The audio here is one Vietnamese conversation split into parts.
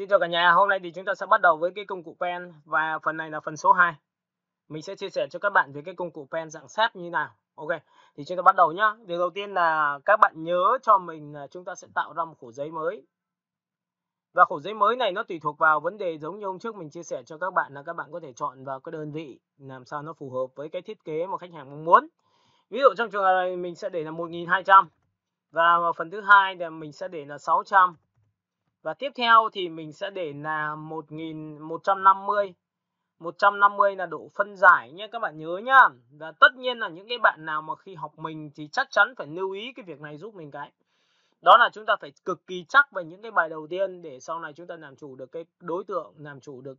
Xin chào cả nhà, hôm nay thì chúng ta sẽ bắt đầu với cái công cụ pen và phần này là phần số 2. Mình sẽ chia sẻ cho các bạn về cái công cụ pen dạng sáp như nào. Ok, thì chúng ta bắt đầu nhá. Điều đầu tiên là các bạn nhớ cho mình là chúng ta sẽ tạo ra một khổ giấy mới. Và khổ giấy mới này nó tùy thuộc vào vấn đề giống như hôm trước mình chia sẻ cho các bạn là các bạn có thể chọn vào cái đơn vị làm sao nó phù hợp với cái thiết kế mà khách hàng mong muốn. Ví dụ trong trường hợp này mình sẽ để là 1200 và phần thứ hai là mình sẽ để là 600. Và tiếp theo thì mình sẽ để là 1150. 150 là độ phân giải nhé, các bạn nhớ nhá. Và tất nhiên là những cái bạn nào mà khi học mình thì chắc chắn phải lưu ý cái việc này giúp mình cái. Đó là chúng ta phải cực kỳ chắc về những cái bài đầu tiên để sau này chúng ta làm chủ được cái đối tượng, làm chủ được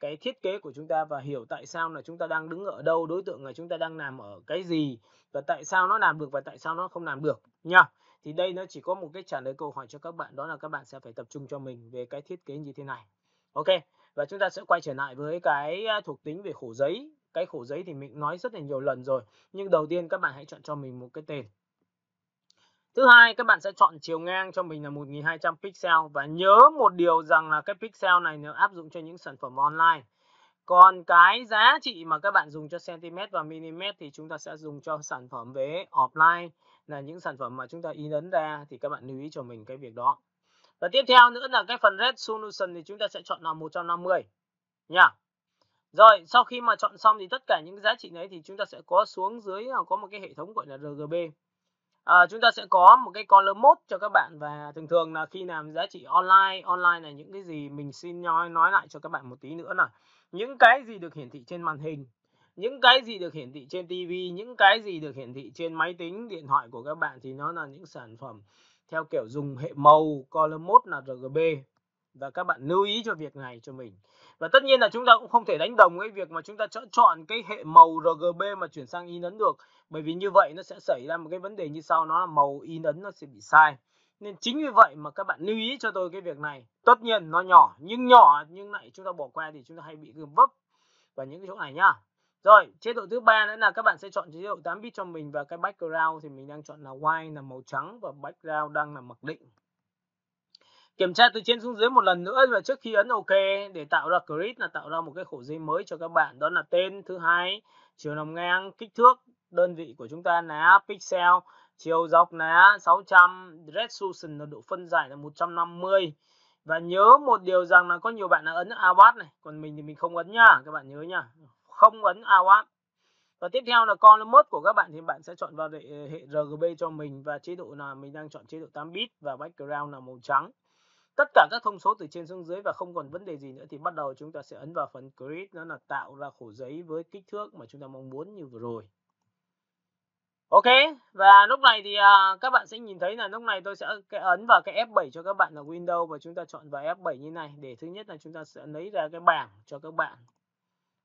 cái thiết kế của chúng ta và hiểu tại sao là chúng ta đang đứng ở đâu, đối tượng là chúng ta đang làm ở cái gì và tại sao nó làm được và tại sao nó không làm được nha. Thì đây nó chỉ có một cái trả lời câu hỏi cho các bạn, đó là các bạn sẽ phải tập trung cho mình về cái thiết kế như thế này. Ok, và chúng ta sẽ quay trở lại với cái thuộc tính về khổ giấy. Cái khổ giấy thì mình nói rất là nhiều lần rồi, nhưng đầu tiên các bạn hãy chọn cho mình một cái tên. Thứ hai, các bạn sẽ chọn chiều ngang cho mình là 1200 pixel và nhớ một điều rằng là cái pixel này nó áp dụng cho những sản phẩm online. Còn cái giá trị mà các bạn dùng cho cm và mm thì chúng ta sẽ dùng cho sản phẩm về offline, là những sản phẩm mà chúng ta in ấn ra, thì các bạn lưu ý cho mình cái việc đó. Và tiếp theo nữa là cái phần resolution thì chúng ta sẽ chọn là 150 nha. Rồi, sau khi mà chọn xong thì tất cả những giá trị này thì chúng ta sẽ có xuống dưới có một cái hệ thống gọi là RGB. Chúng ta sẽ có một cái color mode cho các bạn và thường là khi làm giá trị online là những cái gì mình xin nói lại cho các bạn một tí nữa là những cái gì được hiển thị trên màn hình, những cái gì được hiển thị trên TV, những cái gì được hiển thị trên máy tính, điện thoại của các bạn thì nó là những sản phẩm theo kiểu dùng hệ màu, color mode là RGB. Và các bạn lưu ý cho việc này cho mình. Và tất nhiên là chúng ta cũng không thể đánh đồng cái việc mà chúng ta chọn cái hệ màu RGB mà chuyển sang in ấn được. Bởi vì như vậy nó sẽ xảy ra một cái vấn đề như sau, nó là màu in ấn nó sẽ bị sai. Nên chính vì vậy mà các bạn lưu ý cho tôi cái việc này. Tất nhiên nó nhỏ nhưng lại chúng ta bỏ qua thì chúng ta hay bị vấp vào những cái chỗ này nhá. Rồi, chế độ thứ ba nữa là các bạn sẽ chọn chế độ 8 bit cho mình và cái background thì mình đang chọn là white là màu trắng và background đang là mặc định. Kiểm tra từ trên xuống dưới một lần nữa và trước khi ấn OK để tạo ra grid là tạo ra một cái khổ giấy mới cho các bạn, đó là tên, thứ hai chiều nằm ngang, kích thước đơn vị của chúng ta là pixel, chiều dọc là 600, resolution là độ phân giải là 150. Và nhớ một điều rằng là có nhiều bạn là ấn AWAT này, còn mình thì mình không ấn nhá, các bạn nhớ nhá, không ấn AWAT. Và tiếp theo là color mode của các bạn thì bạn sẽ chọn vào hệ RGB cho mình và chế độ là mình đang chọn chế độ 8 bit và background là màu trắng. Tất cả các thông số từ trên xuống dưới và không còn vấn đề gì nữa thì bắt đầu chúng ta sẽ ấn vào phần grid, đó là tạo ra khổ giấy với kích thước mà chúng ta mong muốn như vừa rồi. Ok, và lúc này thì các bạn sẽ nhìn thấy là lúc này tôi sẽ ấn vào cái F7 cho các bạn là Windows và chúng ta chọn vào F7 như này để thứ nhất là chúng ta sẽ lấy ra cái bảng cho các bạn.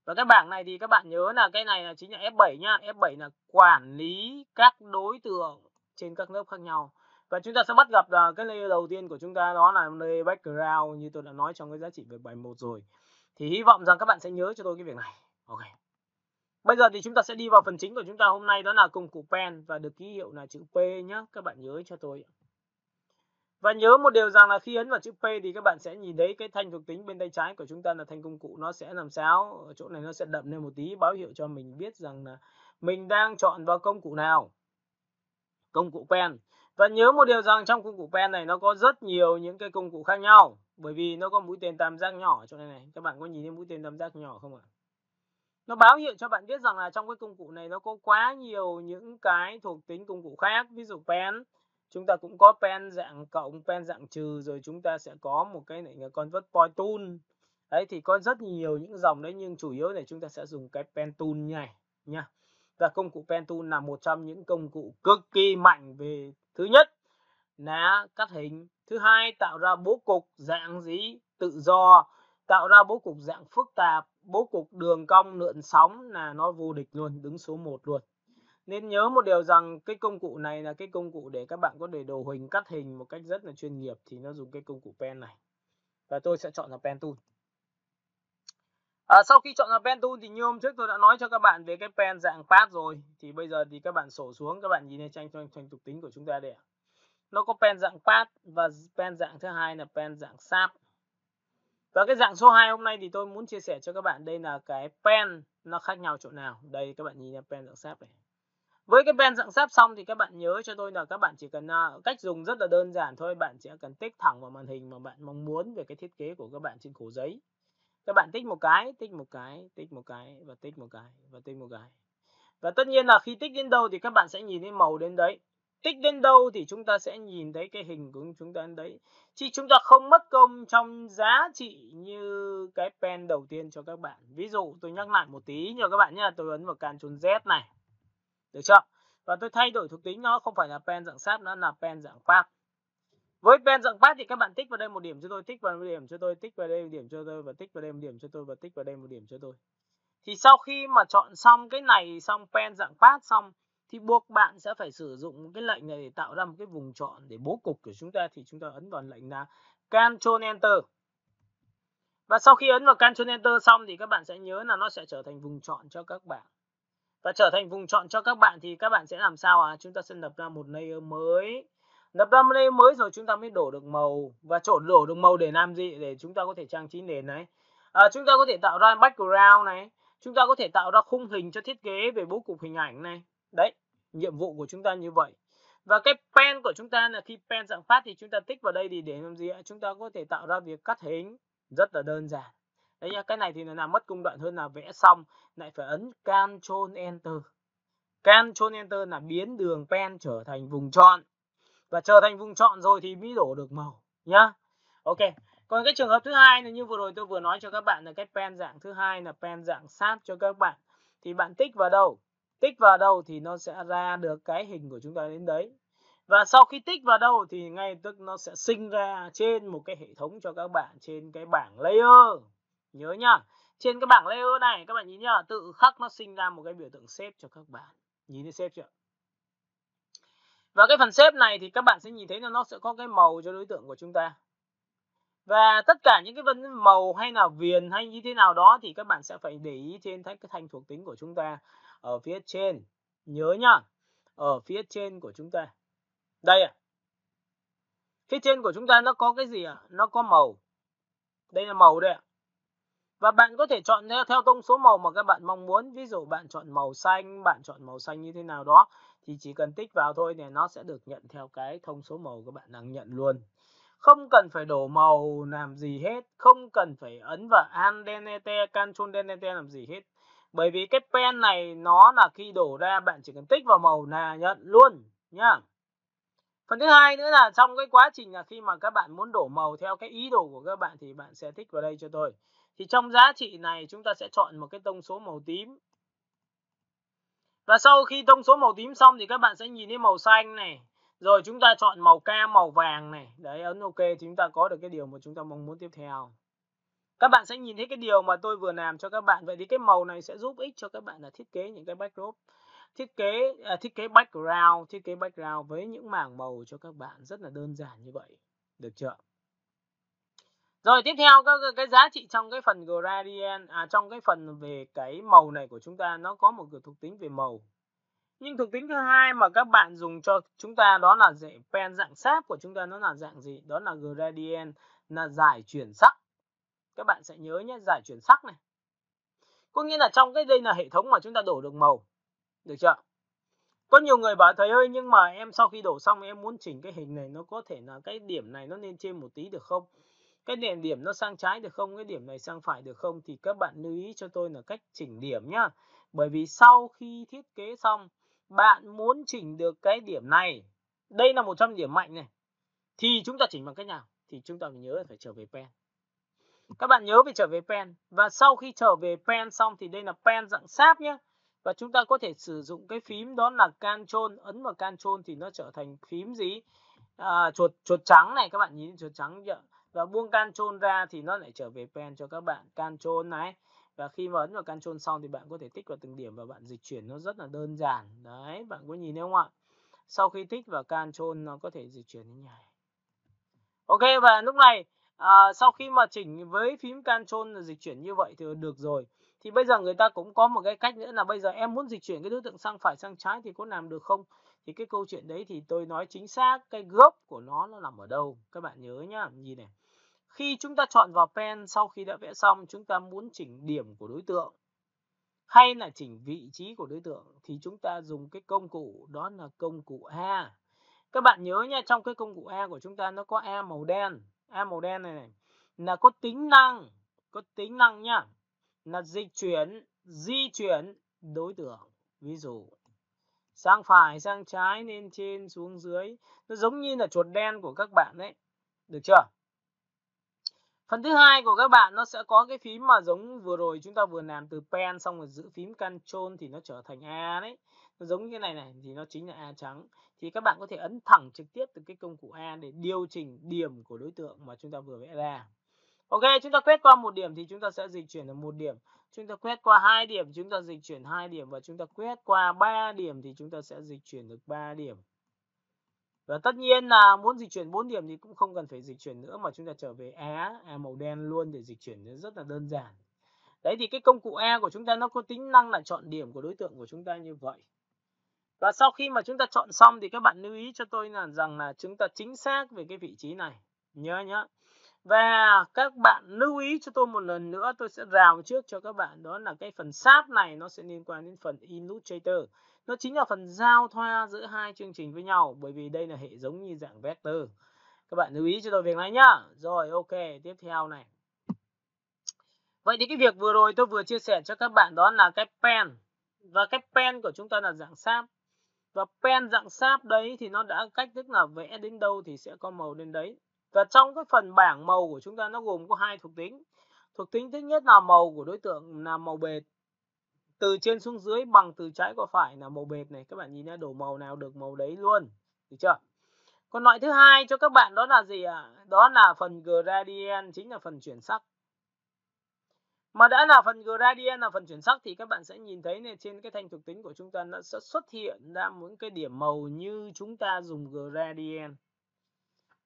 Và cái bảng này thì các bạn nhớ là cái này là chính là F7 nhá. F7 là quản lý các đối tượng trên các lớp khác nhau. Và chúng ta sẽ bắt gặp là cái layer đầu tiên của chúng ta đó là layer background như tôi đã nói trong cái giá trị về bài 1 rồi. Thì hy vọng rằng các bạn sẽ nhớ cho tôi cái việc này. Ok. Bây giờ thì chúng ta sẽ đi vào phần chính của chúng ta hôm nay, đó là công cụ pen và được ký hiệu là chữ P nhé. Các bạn nhớ cho tôi. Và nhớ một điều rằng là khi ấn vào chữ P thì các bạn sẽ nhìn thấy cái thanh thuộc tính bên tay trái của chúng ta là thanh công cụ nó sẽ làm sao. Ở chỗ này nó sẽ đậm lên một tí báo hiệu cho mình biết rằng là mình đang chọn vào công cụ nào. Công cụ pen. Và nhớ một điều rằng trong công cụ pen này nó có rất nhiều những cái công cụ khác nhau. Bởi vì nó có mũi tên tam giác nhỏ ở chỗ này. Các bạn có nhìn thấy mũi tên tam giác nhỏ không ạ? Nó báo hiệu cho bạn biết rằng là trong cái công cụ này nó có quá nhiều những cái thuộc tính công cụ khác. Ví dụ pen, chúng ta cũng có pen dạng cộng, pen dạng trừ, rồi chúng ta sẽ có một cái này là convert point tool. Đấy thì có rất nhiều những dòng đấy, nhưng chủ yếu là chúng ta sẽ dùng cái pen tool như này nha. Và công cụ pen tool là một trong những công cụ cực kỳ mạnh về thứ nhất là cắt hình, thứ hai tạo ra bố cục dạng gì tự do, tạo ra bố cục dạng phức tạp, bố cục đường cong lượn sóng là nó vô địch luôn, đứng số 1 luôn. Nên nhớ một điều rằng cái công cụ này là cái công cụ để các bạn có thể đồ hình, cắt hình một cách rất là chuyên nghiệp thì nó dùng cái công cụ pen này. Và tôi sẽ chọn là pen tool. Sau khi chọn là pen tool thì như hôm trước tôi đã nói cho các bạn về cái pen dạng pad rồi. Thì bây giờ thì các bạn sổ xuống, các bạn nhìn thấy tranh thuộc tính của chúng ta đây ạ. Nó có pen dạng pad và pen dạng thứ hai là pen dạng sáp. Và cái dạng số 2 hôm nay thì tôi muốn chia sẻ cho các bạn đây là cái pen nó khác nhau chỗ nào. Đây các bạn nhìn nha, pen dạng sáp này. Với cái pen dạng sáp xong thì các bạn nhớ cho tôi là các bạn chỉ cần cách dùng rất là đơn giản thôi, bạn chỉ cần tích thẳng vào màn hình mà bạn mong muốn về cái thiết kế của các bạn trên cổ giấy. Các bạn tích một cái, tích một cái, tích một cái và tích một cái và tích một cái. Và tất nhiên là khi tích đến đâu thì các bạn sẽ nhìn thấy màu đến đấy. Tích đến đâu thì chúng ta sẽ nhìn thấy cái hình của chúng ta đến đấy. Chứ chúng ta không mất công trong giá trị như cái pen đầu tiên cho các bạn. Ví dụ tôi nhắc lại một tí cho các bạn nhé. Tôi ấn vào Ctrl Z này. Được chưa? Và tôi thay đổi thuộc tính, nó không phải là pen dạng sáp, nó là pen dạng pad. Với pen dạng pad thì các bạn tích vào đây một điểm cho tôi, tích vào một điểm cho tôi, tích vào đây một điểm cho tôi, và tích vào đây một điểm cho tôi, và tích vào đây một điểm cho tôi. Thì sau khi mà chọn xong cái này, xong pen dạng pad xong, thì buộc bạn sẽ phải sử dụng cái lệnh này để tạo ra một cái vùng chọn để bố cục của chúng ta. Thì chúng ta ấn vào lệnh là Ctrl Enter. Và sau khi ấn vào Ctrl Enter xong thì các bạn sẽ nhớ là nó sẽ trở thành vùng chọn cho các bạn. Và trở thành vùng chọn cho các bạn thì các bạn sẽ làm sao chúng ta sẽ lập ra một layer mới. Lập ra một layer mới rồi chúng ta mới đổ được màu. Và đổ được màu để làm gì? Để chúng ta có thể trang trí nền này. Chúng ta có thể tạo ra background này. Chúng ta có thể tạo ra khung hình cho thiết kế về bố cục hình ảnh này. Đấy, nhiệm vụ của chúng ta như vậy. Và cái pen của chúng ta là khi pen dạng phát thì chúng ta tích vào đây thì để làm gì ạ? Chúng ta có thể tạo ra việc cắt hình rất là đơn giản. Đấy nhá, cái này thì là mất công đoạn hơn là vẽ xong lại phải ấn Ctrl Enter. Ctrl Enter là biến đường pen trở thành vùng chọn. Và trở thành vùng chọn rồi thì mới đổ được màu nhá. Ok. Còn cái trường hợp thứ hai là như vừa rồi tôi vừa nói cho các bạn là cái pen dạng thứ hai là pen dạng sáp cho các bạn. Thì bạn tích vào đâu? Tích vào đâu thì nó sẽ ra được cái hình của chúng ta đến đấy. Và sau khi tích vào đâu thì ngay tức nó sẽ sinh ra trên một cái hệ thống cho các bạn trên cái bảng layer. Nhớ nhá. Trên cái bảng layer này các bạn nhìn nhá, tự khắc nó sinh ra một cái biểu tượng shape cho các bạn. Nhìn thấy shape chưa? Và cái phần shape này thì các bạn sẽ nhìn thấy là nó sẽ có cái màu cho đối tượng của chúng ta. Và tất cả những cái vấn màu hay là viền hay như thế nào đó thì các bạn sẽ phải để ý trên cái thanh thuộc tính của chúng ta ở phía trên. Nhớ nhá, ở phía trên của chúng ta. Đây phía trên của chúng ta nó có cái gì Nó có màu. Đây là màu đây Và bạn có thể chọn theo tông số màu mà các bạn mong muốn. Ví dụ bạn chọn màu xanh, bạn chọn màu xanh như thế nào đó thì chỉ cần tích vào thôi thì nó sẽ được nhận theo cái thông số màu các bạn đang nhận luôn. Không cần phải đổ màu làm gì hết, không cần phải ấn vào Alt Delete, Ctrl Delete làm gì hết. Bởi vì cái pen này nó là khi đổ ra bạn chỉ cần tích vào màu là nhận luôn nhá. Phần thứ hai nữa là trong cái quá trình là khi mà các bạn muốn đổ màu theo cái ý đồ của các bạn thì bạn sẽ tích vào đây cho tôi. Thì trong giá trị này chúng ta sẽ chọn một cái tông số màu tím. Và sau khi tông số màu tím xong thì các bạn sẽ nhìn thấy màu xanh này. Rồi chúng ta chọn màu cam, màu vàng này. Đấy, ấn OK thì chúng ta có được cái điều mà chúng ta mong muốn tiếp theo. Các bạn sẽ nhìn thấy cái điều mà tôi vừa làm cho các bạn. Vậy thì cái màu này sẽ giúp ích cho các bạn là thiết kế những cái backdrop. Thiết kế background với những mảng màu cho các bạn rất là đơn giản như vậy. Được chưa? Rồi tiếp theo cái giá trị trong cái phần gradient, trong cái phần về cái màu này của chúng ta nó có một cái thuộc tính về màu. Nhưng thuộc tính thứ hai mà các bạn dùng cho chúng ta đó là pen dạng sáp của chúng ta nó là dạng gì? Đó là gradient, là giải chuyển sắc. Các bạn sẽ nhớ nhé, giải chuyển sắc này. Có nghĩa là trong đây là hệ thống mà chúng ta đổ được màu. Được chưa? Có nhiều người bảo thầy ơi, nhưng mà em sau khi đổ xong em muốn chỉnh cái hình này, nó có thể là cái điểm này nó lên trên một tí được không? Cái điểm nó sang trái được không? Cái điểm này sang phải được không? Thì các bạn lưu ý cho tôi là cách chỉnh điểm nhá. Bởi vì sau khi thiết kế xong, bạn muốn chỉnh được cái điểm này, đây là 100 điểm mạnh này, thì chúng ta chỉnh bằng cách nào? Thì chúng ta phải nhớ là phải trở về pen. Các bạn nhớ phải trở về pen. Và sau khi trở về pen xong thì đây là pen dạng sáp nhé. Và chúng ta có thể sử dụng cái phím đó là Ctrl, ấn vào Ctrl thì nó trở thành phím gì? Chuột trắng này, các bạn nhìn chuột trắng chưa? Và buông Ctrl ra thì nó lại trở về pen cho các bạn. Ctrl này. Và khi mà ấn vào Ctrl xong thì bạn có thể tích vào từng điểm và bạn dịch chuyển nó rất là đơn giản. Đấy, bạn có nhìn thấy không ạ? Sau khi tích vào Ctrl nó có thể dịch chuyển như này. Ok, và lúc này sau khi mà chỉnh với phím Ctrl là dịch chuyển như vậy thì được rồi. Thì bây giờ người ta cũng có một cái cách nữa là bây giờ em muốn dịch chuyển cái đối tượng sang phải sang trái thì có làm được không? Thì cái câu chuyện đấy thì tôi nói chính xác cái gốc của nó nằm ở đâu. Các bạn nhớ nhá, nhìn này. khi chúng ta chọn vào pen sau khi đã vẽ xong, chúng ta muốn chỉnh điểm của đối tượng hay là chỉnh vị trí của đối tượng thì chúng ta dùng cái công cụ đó là công cụ A. Các bạn nhớ nha, trong cái công cụ A của chúng ta nó có A màu đen. A màu đen này là có tính năng nhá, là di chuyển đối tượng. Ví dụ sang phải, sang trái, lên trên, xuống dưới. Nó giống như là chuột đen của các bạn đấy. Được chưa? Phần thứ hai của các bạn nó sẽ có cái phím mà giống vừa rồi chúng ta vừa làm từ pen xong rồi giữ phím Ctrl thì nó trở thành A đấy. Nó giống như này này thì nó chính là A trắng. Thì các bạn có thể ấn thẳng trực tiếp từ cái công cụ A để điều chỉnh điểm của đối tượng mà chúng ta vừa vẽ ra. Ok, chúng ta quét qua một điểm thì chúng ta sẽ dịch chuyển được một điểm. Chúng ta quét qua 2 điểm chúng ta dịch chuyển 2 điểm và chúng ta quét qua 3 điểm thì chúng ta sẽ dịch chuyển được 3 điểm. Và tất nhiên là muốn dịch chuyển 4 điểm thì cũng không cần phải dịch chuyển nữa mà chúng ta trở về A màu đen luôn để dịch chuyển, rất là đơn giản. Đấy thì cái công cụ A của chúng ta nó có tính năng là chọn điểm của đối tượng của chúng ta như vậy. Và sau khi mà chúng ta chọn xong thì các bạn lưu ý cho tôi là rằng là chúng ta chính xác về cái vị trí này. Nhớ nhá. Và các bạn lưu ý cho tôi một lần nữa, tôi sẽ rào trước cho các bạn, đó là cái phần sáp này nó sẽ liên quan đến phần Illustrator. Nó chính là phần giao thoa giữa hai chương trình với nhau, bởi vì đây là hệ giống như dạng vector. Các bạn lưu ý cho tôi việc này nhá. Rồi, ok, tiếp theo này. Vậy thì cái việc vừa rồi tôi vừa chia sẻ cho các bạn đó là cái pen. Và cái pen của chúng ta là dạng sáp. Và pen dạng sáp đấy thì nó đã cách thức là vẽ đến đâu thì sẽ có màu đến đấy. Và trong cái phần bảng màu của chúng ta nó gồm có 2 thuộc tính. Thuộc tính thứ nhất là màu của đối tượng là màu bệt. Từ trên xuống dưới bằng từ trái qua phải là màu bệt này. Các bạn nhìn ra đổ màu nào được màu đấy luôn. Được chưa? Còn loại thứ hai cho các bạn đó là gì ạ? Đó là phần gradient, chính là phần chuyển sắc. Mà đã là phần gradient là phần chuyển sắc thì các bạn sẽ nhìn thấy này, trên cái thanh thuộc tính của chúng ta nó sẽ xuất hiện ra những cái điểm màu như chúng ta dùng gradient.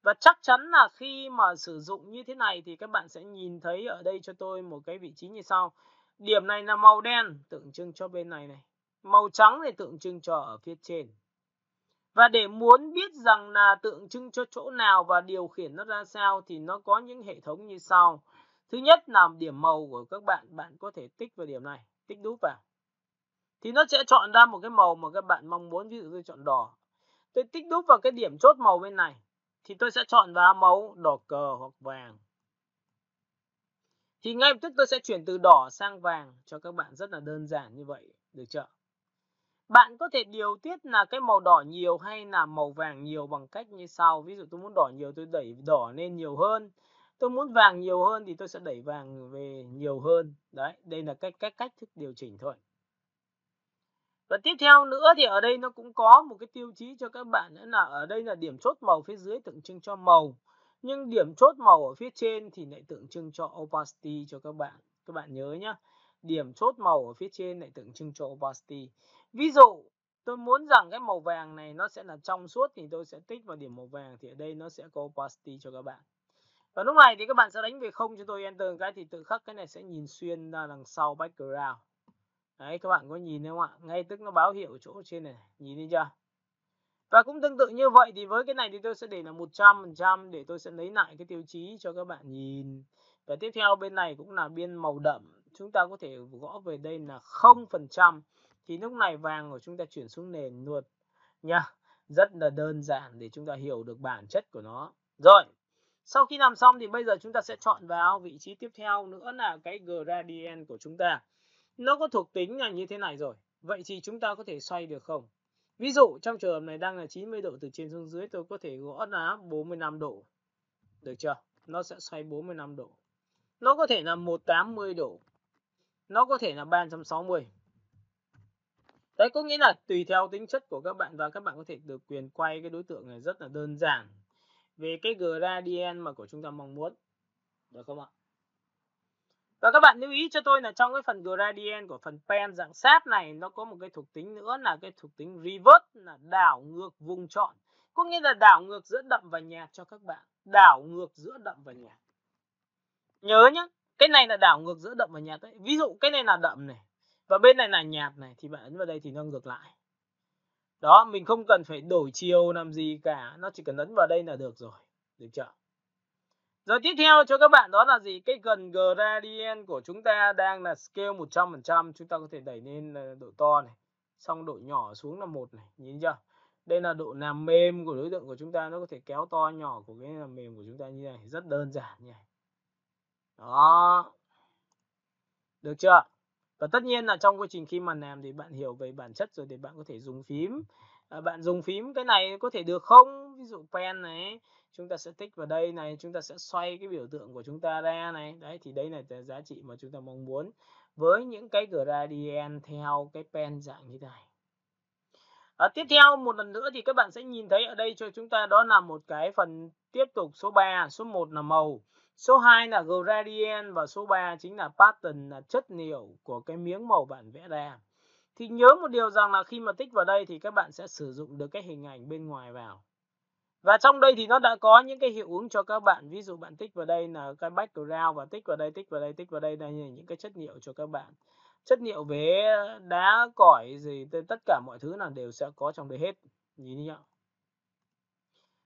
Và chắc chắn là khi mà sử dụng như thế này thì các bạn sẽ nhìn thấy ở đây cho tôi một cái vị trí như sau. Điểm này là màu đen tượng trưng cho bên này này. Màu trắng thì tượng trưng cho ở phía trên. Và để muốn biết rằng là tượng trưng cho chỗ nào và điều khiển nó ra sao thì nó có những hệ thống như sau. Thứ nhất là điểm màu của các bạn, bạn có thể tích vào điểm này, tích đúp vào. Thì nó sẽ chọn ra một cái màu mà các bạn mong muốn, ví dụ tôi chọn đỏ. Tôi tích đúp vào cái điểm chốt màu bên này thì tôi sẽ chọn vào màu đỏ cờ hoặc vàng. Thì ngay lập tức tôi sẽ chuyển từ đỏ sang vàng cho các bạn, rất là đơn giản như vậy, được chưa? Bạn có thể điều tiết là cái màu đỏ nhiều hay là màu vàng nhiều bằng cách như sau. Ví dụ tôi muốn đỏ nhiều tôi đẩy đỏ lên nhiều hơn. Tôi muốn vàng nhiều hơn thì tôi sẽ đẩy vàng về nhiều hơn. Đấy, đây là cách thức điều chỉnh thôi. Và tiếp theo nữa thì ở đây nó cũng có một cái tiêu chí cho các bạn nữa là ở đây là điểm chốt màu phía dưới tượng trưng cho màu. Nhưng điểm chốt màu ở phía trên thì lại tượng trưng cho opacity cho các bạn. Các bạn nhớ nhé. Điểm chốt màu ở phía trên lại tượng trưng cho opacity. Ví dụ tôi muốn rằng cái màu vàng này nó sẽ là trong suốt thì tôi sẽ tích vào điểm màu vàng, thì ở đây nó sẽ có opacity cho các bạn. Và lúc này thì các bạn sẽ đánh về 0 cho tôi, enter cái thì tự khắc cái này sẽ nhìn xuyên ra đằng sau background. Đấy, các bạn có nhìn thấy không ạ? Ngay tức nó báo hiệu chỗ trên này, nhìn thấy chưa? Và cũng tương tự như vậy thì với cái này thì tôi sẽ để là 100% để tôi sẽ lấy lại cái tiêu chí cho các bạn nhìn. Và tiếp theo bên này cũng là biên màu đậm. Chúng ta có thể gõ về đây là 0%. Thì lúc này vàng của chúng ta chuyển xuống nền luôn nha. Rất là đơn giản để chúng ta hiểu được bản chất của nó. Rồi, sau khi làm xong thì bây giờ chúng ta sẽ chọn vào vị trí tiếp theo nữa là cái gradient của chúng ta. Nó có thuộc tính là như thế này rồi. Vậy thì chúng ta có thể xoay được không? Ví dụ trong trường hợp này đang là 90 độ từ trên xuống dưới, tôi có thể gõ là 45 độ. Được chưa? Nó sẽ xoay 45 độ. Nó có thể là 180 độ. Nó có thể là 360. Đấy, có nghĩa là tùy theo tính chất của các bạn và các bạn có thể được quyền quay cái đối tượng này rất là đơn giản về cái gradient mà của chúng ta mong muốn. Được không ạ? Và các bạn lưu ý cho tôi là trong cái phần gradient của phần pen dạng sáp này nó có một cái thuộc tính nữa là cái thuộc tính reverse, là đảo ngược vùng chọn. Có nghĩa là đảo ngược giữa đậm và nhạt cho các bạn. Đảo ngược giữa đậm và nhạt. Nhớ nhé, cái này là đảo ngược giữa đậm và nhạt đấy. Ví dụ cái này là đậm này và bên này là nhạt này thì bạn ấn vào đây thì nó ngược lại. Đó, mình không cần phải đổi chiều làm gì cả, nó chỉ cần ấn vào đây là được rồi. Được chưa? Rồi tiếp theo cho các bạn đó là gì? Cái gần gradient của chúng ta đang là scale 100%, chúng ta có thể đẩy lên độ to này, xong độ nhỏ xuống là 1 này, nhìn chưa? Đây là độ làm mềm của đối tượng của chúng ta, nó có thể kéo to nhỏ của cái làm mềm của chúng ta như này, rất đơn giản như này. Đó. Được chưa? Và tất nhiên là trong quá trình khi mà làm thì bạn hiểu về bản chất rồi thì bạn có thể dùng phím. Bạn dùng phím cái này có thể được không? Ví dụ pen này, chúng ta sẽ tích vào đây này, chúng ta sẽ xoay cái biểu tượng của chúng ta ra này. Đấy thì đấy là giá trị mà chúng ta mong muốn với những cái gradient theo cái pen dạng như thế này. Tiếp theo một lần nữa thì các bạn sẽ nhìn thấy ở đây cho chúng ta đó là một cái phần tiếp tục số 3, số 1 là màu, số 2 là gradient và số 3 chính là pattern, là chất liệu của cái miếng màu bạn vẽ ra. Thì nhớ một điều rằng là khi mà tích vào đây thì các bạn sẽ sử dụng được cái hình ảnh bên ngoài vào. Và trong đây thì nó đã có những cái hiệu ứng cho các bạn. Ví dụ bạn tích vào đây là cái background và tích vào đây, tích vào đây, tích vào đây là những cái chất liệu cho các bạn. Chất liệu về đá, cỏi gì tất cả mọi thứ là đều sẽ có trong đây hết. Nhìn nhá.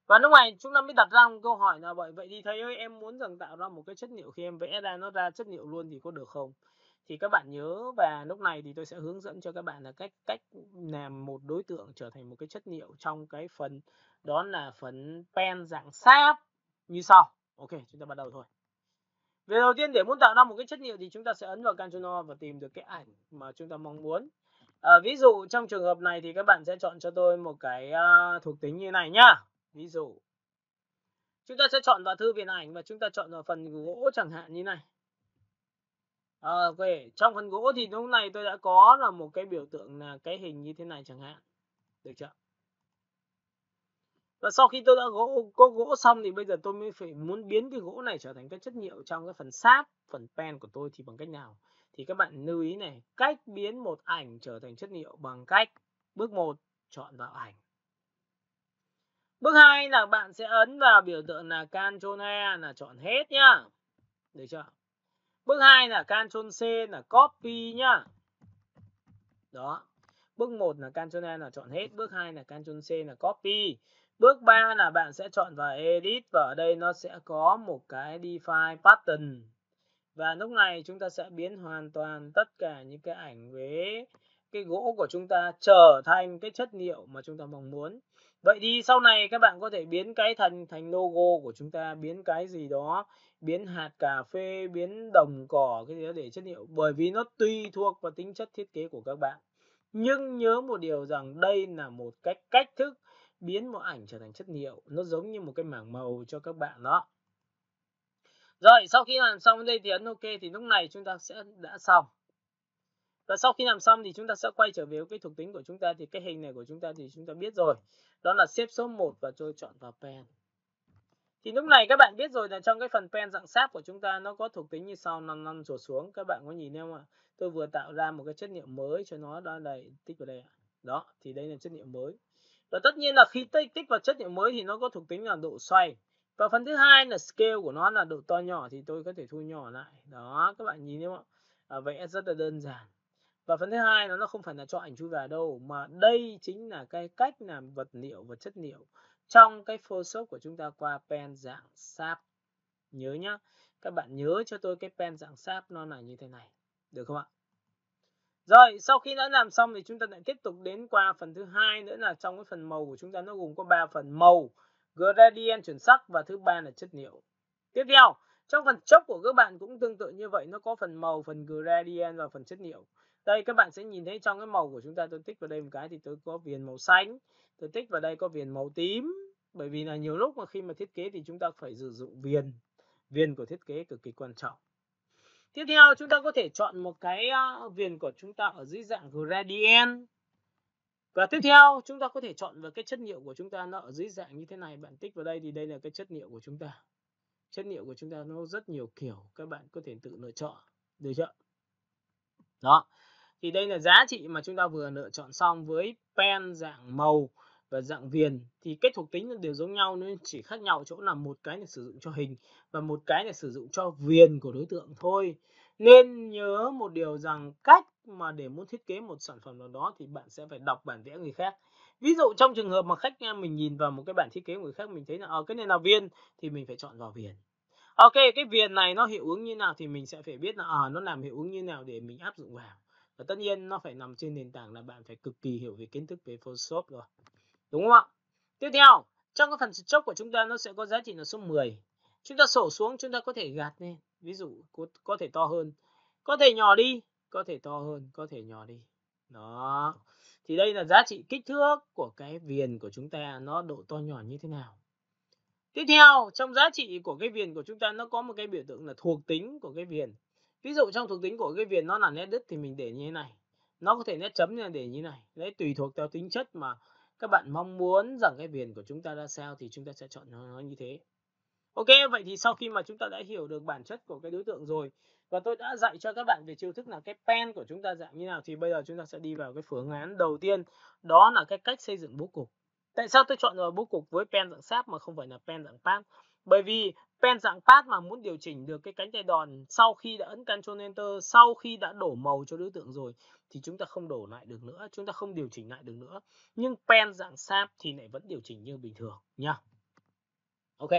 Và lúc này chúng ta mới đặt ra một câu hỏi là vậy thì thầy ơi, em muốn rằng tạo ra một cái chất liệu, khi em vẽ ra nó ra chất liệu luôn thì có được không? Thì các bạn nhớ, và lúc này thì tôi sẽ hướng dẫn cho các bạn là cách làm một đối tượng trở thành một cái chất liệu trong cái phần đó là phần pen dạng sáp như sau. Ok, chúng ta bắt đầu thôi. Việc đầu tiên để muốn tạo ra một cái chất liệu thì chúng ta sẽ ấn vào Ctrl O và tìm được cái ảnh mà chúng ta mong muốn. Ví dụ trong trường hợp này thì các bạn sẽ chọn cho tôi một cái thuộc tính như này nhá. Ví dụ chúng ta sẽ chọn vào thư viện ảnh và chúng ta chọn vào phần gỗ chẳng hạn như này. Ok, trong phần gỗ thì lúc này tôi đã có là một cái biểu tượng là cái hình như thế này chẳng hạn. Được chưa? Và sau khi tôi đã có gỗ xong thì bây giờ tôi mới phải muốn biến cái gỗ này trở thành cái chất liệu trong cái phần sáp, phần pen của tôi thì bằng cách nào? Thì các bạn lưu ý này, cách biến một ảnh trở thành chất liệu bằng cách bước 1 chọn vào ảnh. Bước 2 là bạn sẽ ấn vào biểu tượng là Ctrl A là chọn hết nhá. Được chưa? Bước 2 là Ctrl C là copy nhá. Đó. Bước 1 là Ctrl A là chọn hết, bước 2 là Ctrl C là copy. Bước 3 là bạn sẽ chọn vào edit và ở đây nó sẽ có một cái define pattern. Và lúc này chúng ta sẽ biến hoàn toàn tất cả những cái ảnh với cái gỗ của chúng ta trở thành cái chất liệu mà chúng ta mong muốn. Vậy thì sau này các bạn có thể biến cái thành logo của chúng ta, biến cái gì đó, biến hạt cà phê, biến đồng cỏ cái gì đó để chất liệu, bởi vì nó tùy thuộc vào tính chất thiết kế của các bạn. Nhưng nhớ một điều rằng đây là một cách thức biến một ảnh trở thành chất liệu, nó giống như một cái mảng màu cho các bạn đó. Rồi, sau khi làm xong đây thì ấn OK thì lúc này chúng ta sẽ đã xong. Và sau khi làm xong thì chúng ta sẽ quay trở về cái thuộc tính của chúng ta, thì cái hình này của chúng ta thì chúng ta biết rồi. Đó là xếp số 1 và tôi chọn vào pen. Thì lúc này các bạn biết rồi là trong cái phần pen dạng sáp của chúng ta nó có thuộc tính như sau, 5 chuột xuống. Các bạn có nhìn thấy không ạ? Tôi vừa tạo ra một cái chất liệu mới cho nó, đó là tích vào đây ạ. Đó, thì đây là chất liệu mới. Và tất nhiên là khi tích vào chất liệu mới thì nó có thuộc tính là độ xoay. Và phần thứ hai là scale của nó là độ to nhỏ, thì tôi có thể thu nhỏ lại. Đó, các bạn nhìn thấy không ạ? Vẽ rất là đơn giản. Và phần thứ hai nó không phải là cho ảnh chui vào đâu, mà đây chính là cái cách làm vật liệu và chất liệu trong cái Photoshop của chúng ta qua pen dạng sáp. Nhớ nhá, các bạn nhớ cho tôi cái pen dạng sáp nó là như thế này, được không ạ? Rồi, sau khi đã làm xong thì chúng ta lại tiếp tục đến qua phần thứ hai nữa, là trong cái phần màu của chúng ta nó gồm có 3 phần: màu, gradient chuyển sắc và thứ ba là chất liệu. Tiếp theo, trong phần chốc của các bạn cũng tương tự như vậy, nó có phần màu, phần gradient và phần chất liệu. Đây các bạn sẽ nhìn thấy trong cái màu của chúng ta, tôi tích vào đây một cái thì tôi có viền màu xanh, tôi tích vào đây có viền màu tím, bởi vì là nhiều lúc mà khi mà thiết kế thì chúng ta phải sử dụng viền của thiết kế cực kỳ quan trọng. Tiếp theo chúng ta có thể chọn một cái viền của chúng ta ở dưới dạng gradient. Và tiếp theo chúng ta có thể chọn vào cái chất liệu của chúng ta nó ở dưới dạng như thế này. Bạn tích vào đây thì đây là cái chất liệu của chúng ta. Chất liệu của chúng ta nó rất nhiều kiểu, các bạn có thể tự lựa chọn, được chưa? Đó. Thì đây là giá trị mà chúng ta vừa lựa chọn xong với pen dạng màu và dạng viền. Thì cái thuộc tính đều giống nhau, nên chỉ khác nhau chỗ là một cái là sử dụng cho hình và một cái là sử dụng cho viền của đối tượng thôi. Nên nhớ một điều rằng cách mà để muốn thiết kế một sản phẩm nào đó thì bạn sẽ phải đọc bản vẽ người khác. Ví dụ trong trường hợp mà khách mình nhìn vào một cái bản thiết kế của người khác, mình thấy là cái này là viền thì mình phải chọn vào viền. Ok, cái viền này nó hiệu ứng như nào thì mình sẽ phải biết là nó làm hiệu ứng như nào để mình áp dụng vào. Và tất nhiên nó phải nằm trên nền tảng là bạn phải cực kỳ hiểu về kiến thức về Photoshop rồi. Đúng không ạ? Tiếp theo, trong cái phần stroke của chúng ta nó sẽ có giá trị là số 10. Chúng ta sổ xuống, chúng ta có thể gạt lên. Ví dụ có thể to hơn, có thể nhỏ đi, có thể to hơn, có thể nhỏ đi. Đó. Thì đây là giá trị kích thước của cái viền của chúng ta, nó độ to nhỏ như thế nào. Tiếp theo, trong giá trị của cái viền của chúng ta nó có một cái biểu tượng là thuộc tính của cái viền. Ví dụ trong thuộc tính của cái viền nó là nét đứt thì mình để như thế này. Nó có thể nét chấm là để như thế này. Đấy, tùy thuộc theo tính chất mà các bạn mong muốn rằng cái viền của chúng ta ra sao thì chúng ta sẽ chọn nó như thế. Ok, vậy thì sau khi mà chúng ta đã hiểu được bản chất của cái đối tượng rồi và tôi đã dạy cho các bạn về chiêu thức là cái pen của chúng ta dạng như nào thì bây giờ chúng ta sẽ đi vào cái phương án đầu tiên, đó là cái cách xây dựng bố cục. Tại sao tôi chọn vào bố cục với pen dạng sáp mà không phải là pen dạng pad? Bởi vì pen dạng pad mà muốn điều chỉnh được cái cánh tay đòn sau khi đã ấn Ctrl Enter, sau khi đã đổ màu cho đối tượng rồi thì chúng ta không đổ lại được nữa, chúng ta không điều chỉnh lại được nữa. Nhưng pen dạng sáp thì lại vẫn điều chỉnh như bình thường nha. Ok.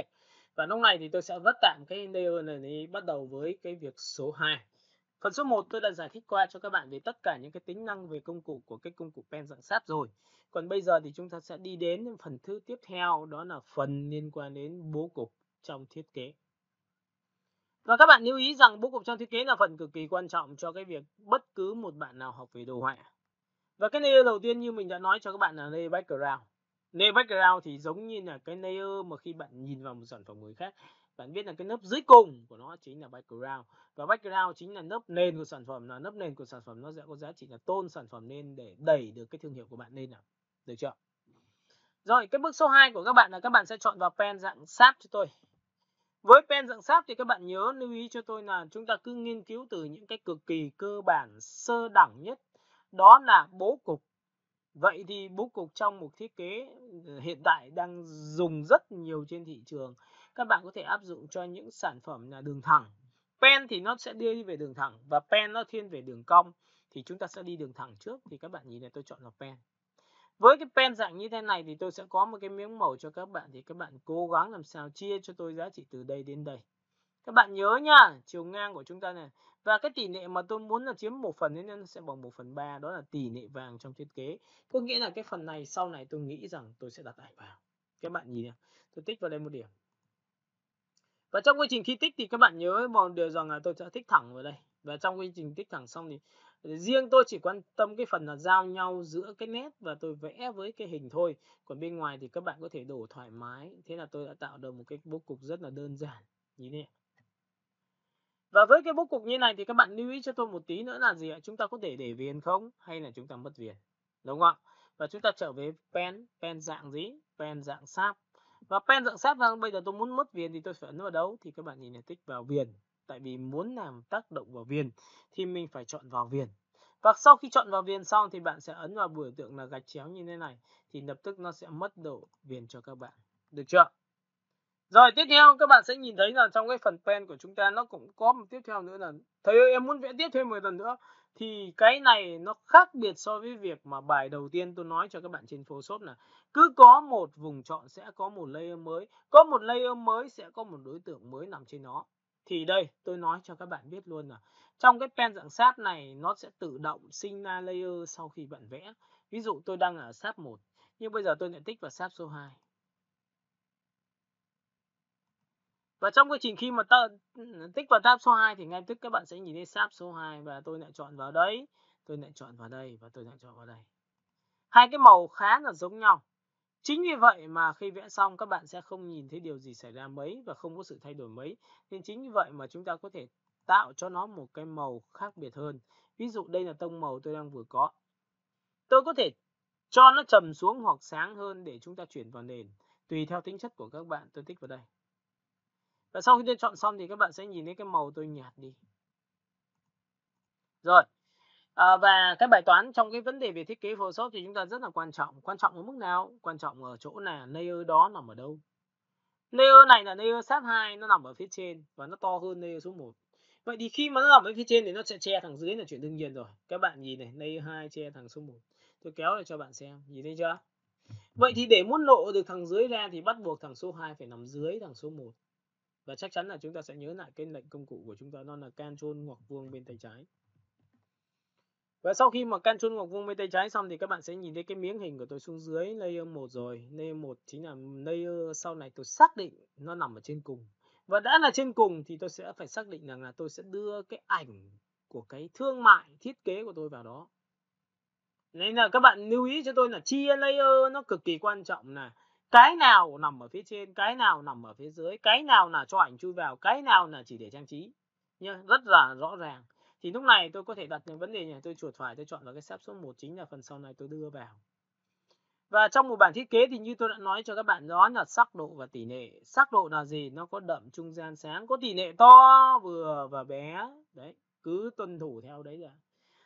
Và lúc này thì tôi sẽ vứt tạm cái layer này đi, bắt đầu với cái việc số 2. Phần số 1 tôi đã giải thích qua cho các bạn về tất cả những cái tính năng về công cụ của cái công cụ pen dạng sáp rồi. Còn bây giờ thì chúng ta sẽ đi đến phần thứ tiếp theo, đó là phần liên quan đến bố cục trong thiết kế. Và các bạn lưu ý rằng bố cục trong thiết kế là phần cực kỳ quan trọng cho cái việc bất cứ một bạn nào học về đồ họa. Và cái layer đầu tiên như mình đã nói cho các bạn là layer background. Layer background thì giống như là cái layer mà khi bạn nhìn vào một sản phẩm người khác, bạn biết là cái lớp dưới cùng của nó chính là background. Và background chính là lớp nền của sản phẩm, là lớp nền của sản phẩm nó sẽ có giá trị là tôn sản phẩm lên để đẩy được cái thương hiệu của bạn lên nào. Được chưa? Rồi, cái bước số 2 của các bạn là các bạn sẽ chọn vào pen dạng sáp cho tôi. Với pen dạng sáp thì các bạn nhớ lưu ý cho tôi là chúng ta cứ nghiên cứu từ những cái cực kỳ cơ bản sơ đẳng nhất, đó là bố cục. Vậy thì bố cục trong một thiết kế hiện tại đang dùng rất nhiều trên thị trường. Các bạn có thể áp dụng cho những sản phẩm là đường thẳng. Pen thì nó sẽ đi về đường thẳng và pen nó thiên về đường cong. Thì chúng ta sẽ đi đường thẳng trước thì các bạn nhìn này tôi chọn là pen. Với cái pen dạng như thế này thì tôi sẽ có một cái miếng màu cho các bạn thì các bạn cố gắng làm sao chia cho tôi giá trị từ đây đến đây. Các bạn nhớ nhá, chiều ngang của chúng ta này. Và cái tỷ lệ mà tôi muốn là chiếm 1/4 nên nó sẽ bằng 1/3, đó là tỷ lệ vàng trong thiết kế. Có nghĩa là cái phần này sau này tôi nghĩ rằng tôi sẽ đặt ảnh vào. Các bạn nhìn này, tôi tích vào đây một điểm. Và trong quá trình khi tích thì các bạn nhớ một điều rằng là tôi sẽ tích thẳng vào đây. Và trong quá trình tích thẳng xong thì riêng tôi chỉ quan tâm cái phần là giao nhau giữa cái nét và tôi vẽ với cái hình thôi. Còn bên ngoài thì các bạn có thể đổ thoải mái. Thế là tôi đã tạo được một cái bố cục rất là đơn giản. Nhìn này. Và với cái bố cục như này thì các bạn lưu ý cho tôi một tí nữa là gì ạ? Chúng ta có thể để viền không hay là chúng ta mất viền. Đúng không ạ? Và chúng ta trở về pen dạng gì? Pen dạng sáp. Và pen dạng sáp là bây giờ tôi muốn mất viền thì tôi phải ấn vào đâu? Thì các bạn nhìn này, tích vào viền. Tại vì muốn làm tác động vào viền thì mình phải chọn vào viền. Và sau khi chọn vào viền xong thì bạn sẽ ấn vào biểu tượng là gạch chéo như thế này thì lập tức nó sẽ mất độ viền cho các bạn. Được chưa? Rồi tiếp theo các bạn sẽ nhìn thấy là trong cái phần pen của chúng ta nó cũng có một tiếp theo nữa là thầy ơi em muốn vẽ tiếp thêm 10 lần nữa. Thì cái này nó khác biệt so với việc mà bài đầu tiên tôi nói cho các bạn trên Photoshop là cứ có một vùng chọn sẽ có một layer mới, có một layer mới sẽ có một đối tượng mới nằm trên nó. Thì đây tôi nói cho các bạn biết luôn là trong cái pen dạng sáp này nó sẽ tự động sinh ra layer sau khi bạn vẽ. Ví dụ tôi đang ở sáp 1 nhưng bây giờ tôi lại tích vào sáp số 2. Và trong quá trình khi mà ta tích vào tab số 2 thì ngay tức các bạn sẽ nhìn thấy tab số 2 và tôi lại chọn vào đấy, tôi lại chọn vào đây và tôi lại chọn vào đây. Hai cái màu khá là giống nhau. Chính vì vậy mà khi vẽ xong các bạn sẽ không nhìn thấy điều gì xảy ra mấy và không có sự thay đổi mấy. Nên chính vì vậy mà chúng ta có thể tạo cho nó một cái màu khác biệt hơn. Ví dụ đây là tông màu tôi đang vừa có. Tôi có thể cho nó trầm xuống hoặc sáng hơn để chúng ta chuyển vào nền. Tùy theo tính chất của các bạn tôi tích vào đây. Và sau khi tôi chọn xong thì các bạn sẽ nhìn thấy cái màu tôi nhạt đi. Rồi. Và cái bài toán trong cái vấn đề về thiết kế Photoshop thì chúng ta rất là quan trọng. Quan trọng ở mức nào? Quan trọng ở chỗ là layer đó nằm ở đâu. Layer này là layer sáp 2, nó nằm ở phía trên và nó to hơn layer số 1. Vậy thì khi mà nó nằm ở phía trên thì nó sẽ che thằng dưới là chuyện đương nhiên rồi. Các bạn nhìn này, layer 2 che thằng số 1. Tôi kéo lại cho bạn xem, nhìn thấy chưa? Vậy thì để muốn lộ được thằng dưới ra thì bắt buộc thằng số 2 phải nằm dưới thằng số 1. Và chắc chắn là chúng ta sẽ nhớ lại cái lệnh công cụ của chúng ta, đó là Ctrl ngoặc vuông bên tay trái. Và sau khi mà Ctrl ngoặc vuông bên tay trái xong thì các bạn sẽ nhìn thấy cái miếng hình của tôi xuống dưới layer 1 rồi. Layer 1 chính là layer sau này tôi xác định nó nằm ở trên cùng. Và đã là trên cùng thì tôi sẽ phải xác định rằng là tôi sẽ đưa cái ảnh của cái thương mại thiết kế của tôi vào đó. Nên là các bạn lưu ý cho tôi là chia layer nó cực kỳ quan trọng, là cái nào nằm ở phía trên, cái nào nằm ở phía dưới, cái nào là cho ảnh chui vào, cái nào là chỉ để trang trí nhá, rất là rõ ràng. Thì lúc này tôi có thể đặt những vấn đề này, tôi chuột phải, tôi chọn vào cái tab số 1 chính là phần sau này tôi đưa vào. Và trong một bản thiết kế thì như tôi đã nói cho các bạn, đó là sắc độ và tỷ lệ. Sắc độ là gì? Nó có đậm, trung gian, sáng, có tỷ lệ to, vừa và bé. Đấy, cứ tuân thủ theo đấy là.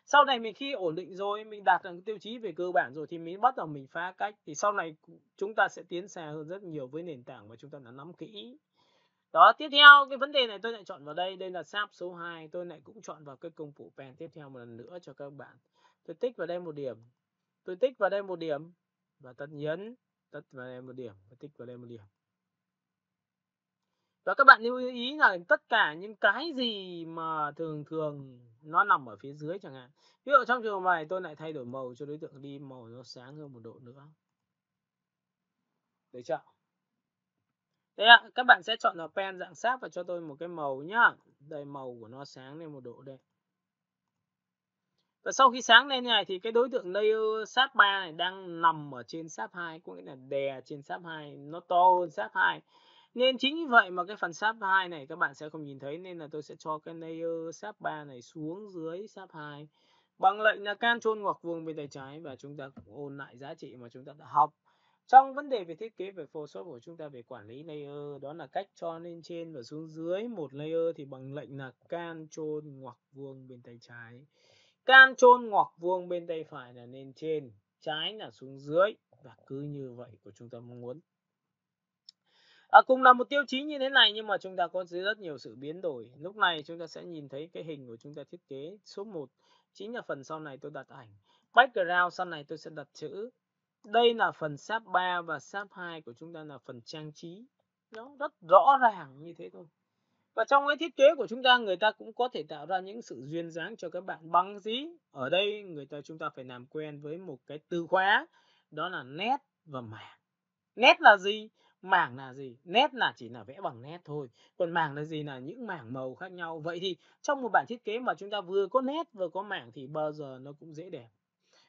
Sau này mình khi ổn định rồi, mình đạt được tiêu chí về cơ bản rồi thì mình bắt đầu mình phá cách. Thì sau này chúng ta sẽ tiến xa hơn rất nhiều với nền tảng mà chúng ta đã nắm kỹ. Đó, tiếp theo cái vấn đề này tôi lại chọn vào đây, đây là tab số 2, tôi lại cũng chọn vào cái công cụ pen tiếp theo một lần nữa cho các bạn. Tôi tích vào đây một điểm. Tôi tích vào đây một điểm và tất nhấn, tích vào đây một điểm và tích vào đây một điểm. Và các bạn lưu ý là tất cả những cái gì mà thường nó nằm ở phía dưới chẳng hạn. Ví dụ trong trường hợp này tôi lại thay đổi màu cho đối tượng đi màu nó sáng hơn một độ nữa. Được chưa? Đấy ạ, các bạn sẽ chọn vào pen dạng sáp và cho tôi một cái màu nhá. Đây, màu của nó sáng lên một độ đây. Và sau khi sáng lên này thì cái đối tượng layer sáp 3 này đang nằm ở trên sáp 2, có nghĩa là đè trên sáp 2, nó to hơn sáp 2. Nên chính vì vậy mà cái phần sáp 2 này các bạn sẽ không nhìn thấy, nên là tôi sẽ cho cái layer sáp 3 này xuống dưới sáp 2 bằng lệnh là Ctrl ngoặc vuông bên tay trái, và chúng ta cũng ôn lại giá trị mà chúng ta đã học trong vấn đề về thiết kế về Photoshop của chúng ta về quản lý layer, đó là cách cho lên trên và xuống dưới một layer thì bằng lệnh là Ctrl ngoặc vuông bên tay trái, Ctrl ngoặc vuông bên tay phải là lên trên, trái là xuống dưới, và cứ như vậy của chúng ta mong muốn. Cùng là một tiêu chí như thế này nhưng mà chúng ta có rất nhiều sự biến đổi. Lúc này chúng ta sẽ nhìn thấy cái hình của chúng ta thiết kế số 1 chính là phần sau này tôi đặt ảnh. Background sau này tôi sẽ đặt chữ. Đây là phần sáp 3 và sáp 2 của chúng ta là phần trang trí. Nó rất rõ ràng như thế thôi. Và trong cái thiết kế của chúng ta, người ta cũng có thể tạo ra những sự duyên dáng cho các bạn bằng gì? Ở đây chúng ta phải làm quen với một cái từ khóa, đó là nét và mảng. Nét là gì? Mảng là gì? Nét là chỉ là vẽ bằng nét thôi. Còn mảng là gì? Là những mảng màu khác nhau. Vậy thì trong một bản thiết kế mà chúng ta vừa có nét vừa có mảng thì bao giờ nó cũng dễ đẹp.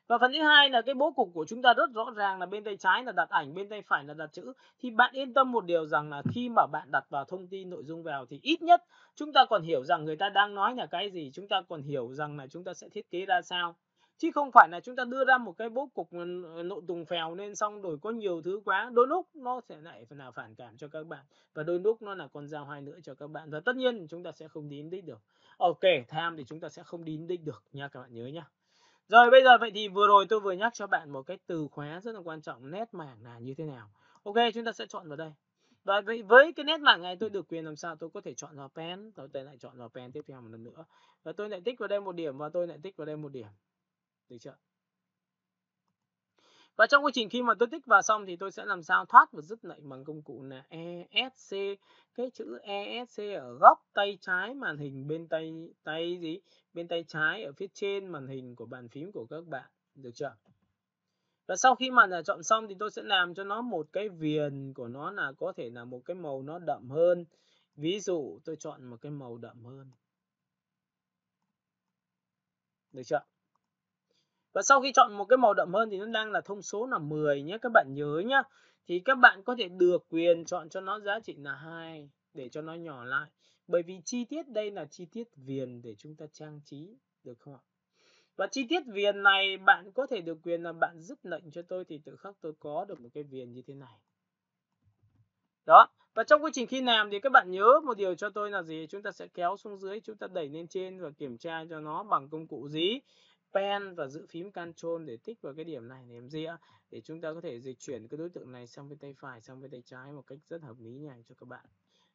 Và phần thứ hai là cái bố cục của chúng ta rất rõ ràng, là bên tay trái là đặt ảnh, bên tay phải là đặt chữ. Thì bạn yên tâm một điều rằng là khi mà bạn đặt vào thông tin nội dung vào thì ít nhất chúng ta còn hiểu rằng người ta đang nói là cái gì, chúng ta còn hiểu rằng là chúng ta sẽ thiết kế ra sao. Chứ không phải là chúng ta đưa ra một cái bố cục nội tùng phèo lên xong rồi có nhiều thứ quá, đôi lúc nó sẽ lại là phản cảm cho các bạn, và đôi lúc nó là con dao hai lưỡi cho các bạn, và tất nhiên chúng ta sẽ không đến đích được. Ok, tham thì chúng ta sẽ không đến đích được nha các bạn nhớ nhá. Rồi bây giờ vậy thì vừa rồi tôi vừa nhắc cho bạn một cái từ khóa rất là quan trọng, nét mảng là như thế nào. Ok, chúng ta sẽ chọn vào đây. Và với cái nét mảng này tôi được quyền làm sao tôi có thể chọn vào pen, tôi lại chọn vào pen tiếp theo một lần nữa. Và tôi lại tích vào đây một điểm và tôi lại tích vào đây một điểm. Được chưa? Và trong quá trình khi mà tôi tích vào xong thì tôi sẽ làm sao thoát và dứt lệnh bằng công cụ là ESC. Cái chữ ESC ở góc tay trái màn hình, bên bên tay trái ở phía trên màn hình của bàn phím của các bạn. Được chưa? Và sau khi mà chọn xong thì tôi sẽ làm cho nó một cái viền của nó là có thể là một cái màu nó đậm hơn. Ví dụ tôi chọn một cái màu đậm hơn. Được chưa? Và sau khi chọn một cái màu đậm hơn thì nó đang là thông số là 10 nhé, các bạn nhớ nhá. Thì các bạn có thể được quyền chọn cho nó giá trị là 2 để cho nó nhỏ lại. Bởi vì chi tiết đây là chi tiết viền để chúng ta trang trí, được không ạ? Và chi tiết viền này bạn có thể được quyền là bạn dứt lệnh cho tôi thì tự khắc tôi có được một cái viền như thế này. Đó. Và trong quá trình khi làm thì các bạn nhớ một điều cho tôi là gì? Chúng ta sẽ kéo xuống dưới, chúng ta đẩy lên trên và kiểm tra cho nó bằng công cụ gì? Pen, và giữ phím Ctrl để tích vào cái điểm này để làm gì ạ? Để chúng ta có thể dịch chuyển cái đối tượng này sang bên tay phải, sang bên tay trái một cách rất hợp lý này cho các bạn.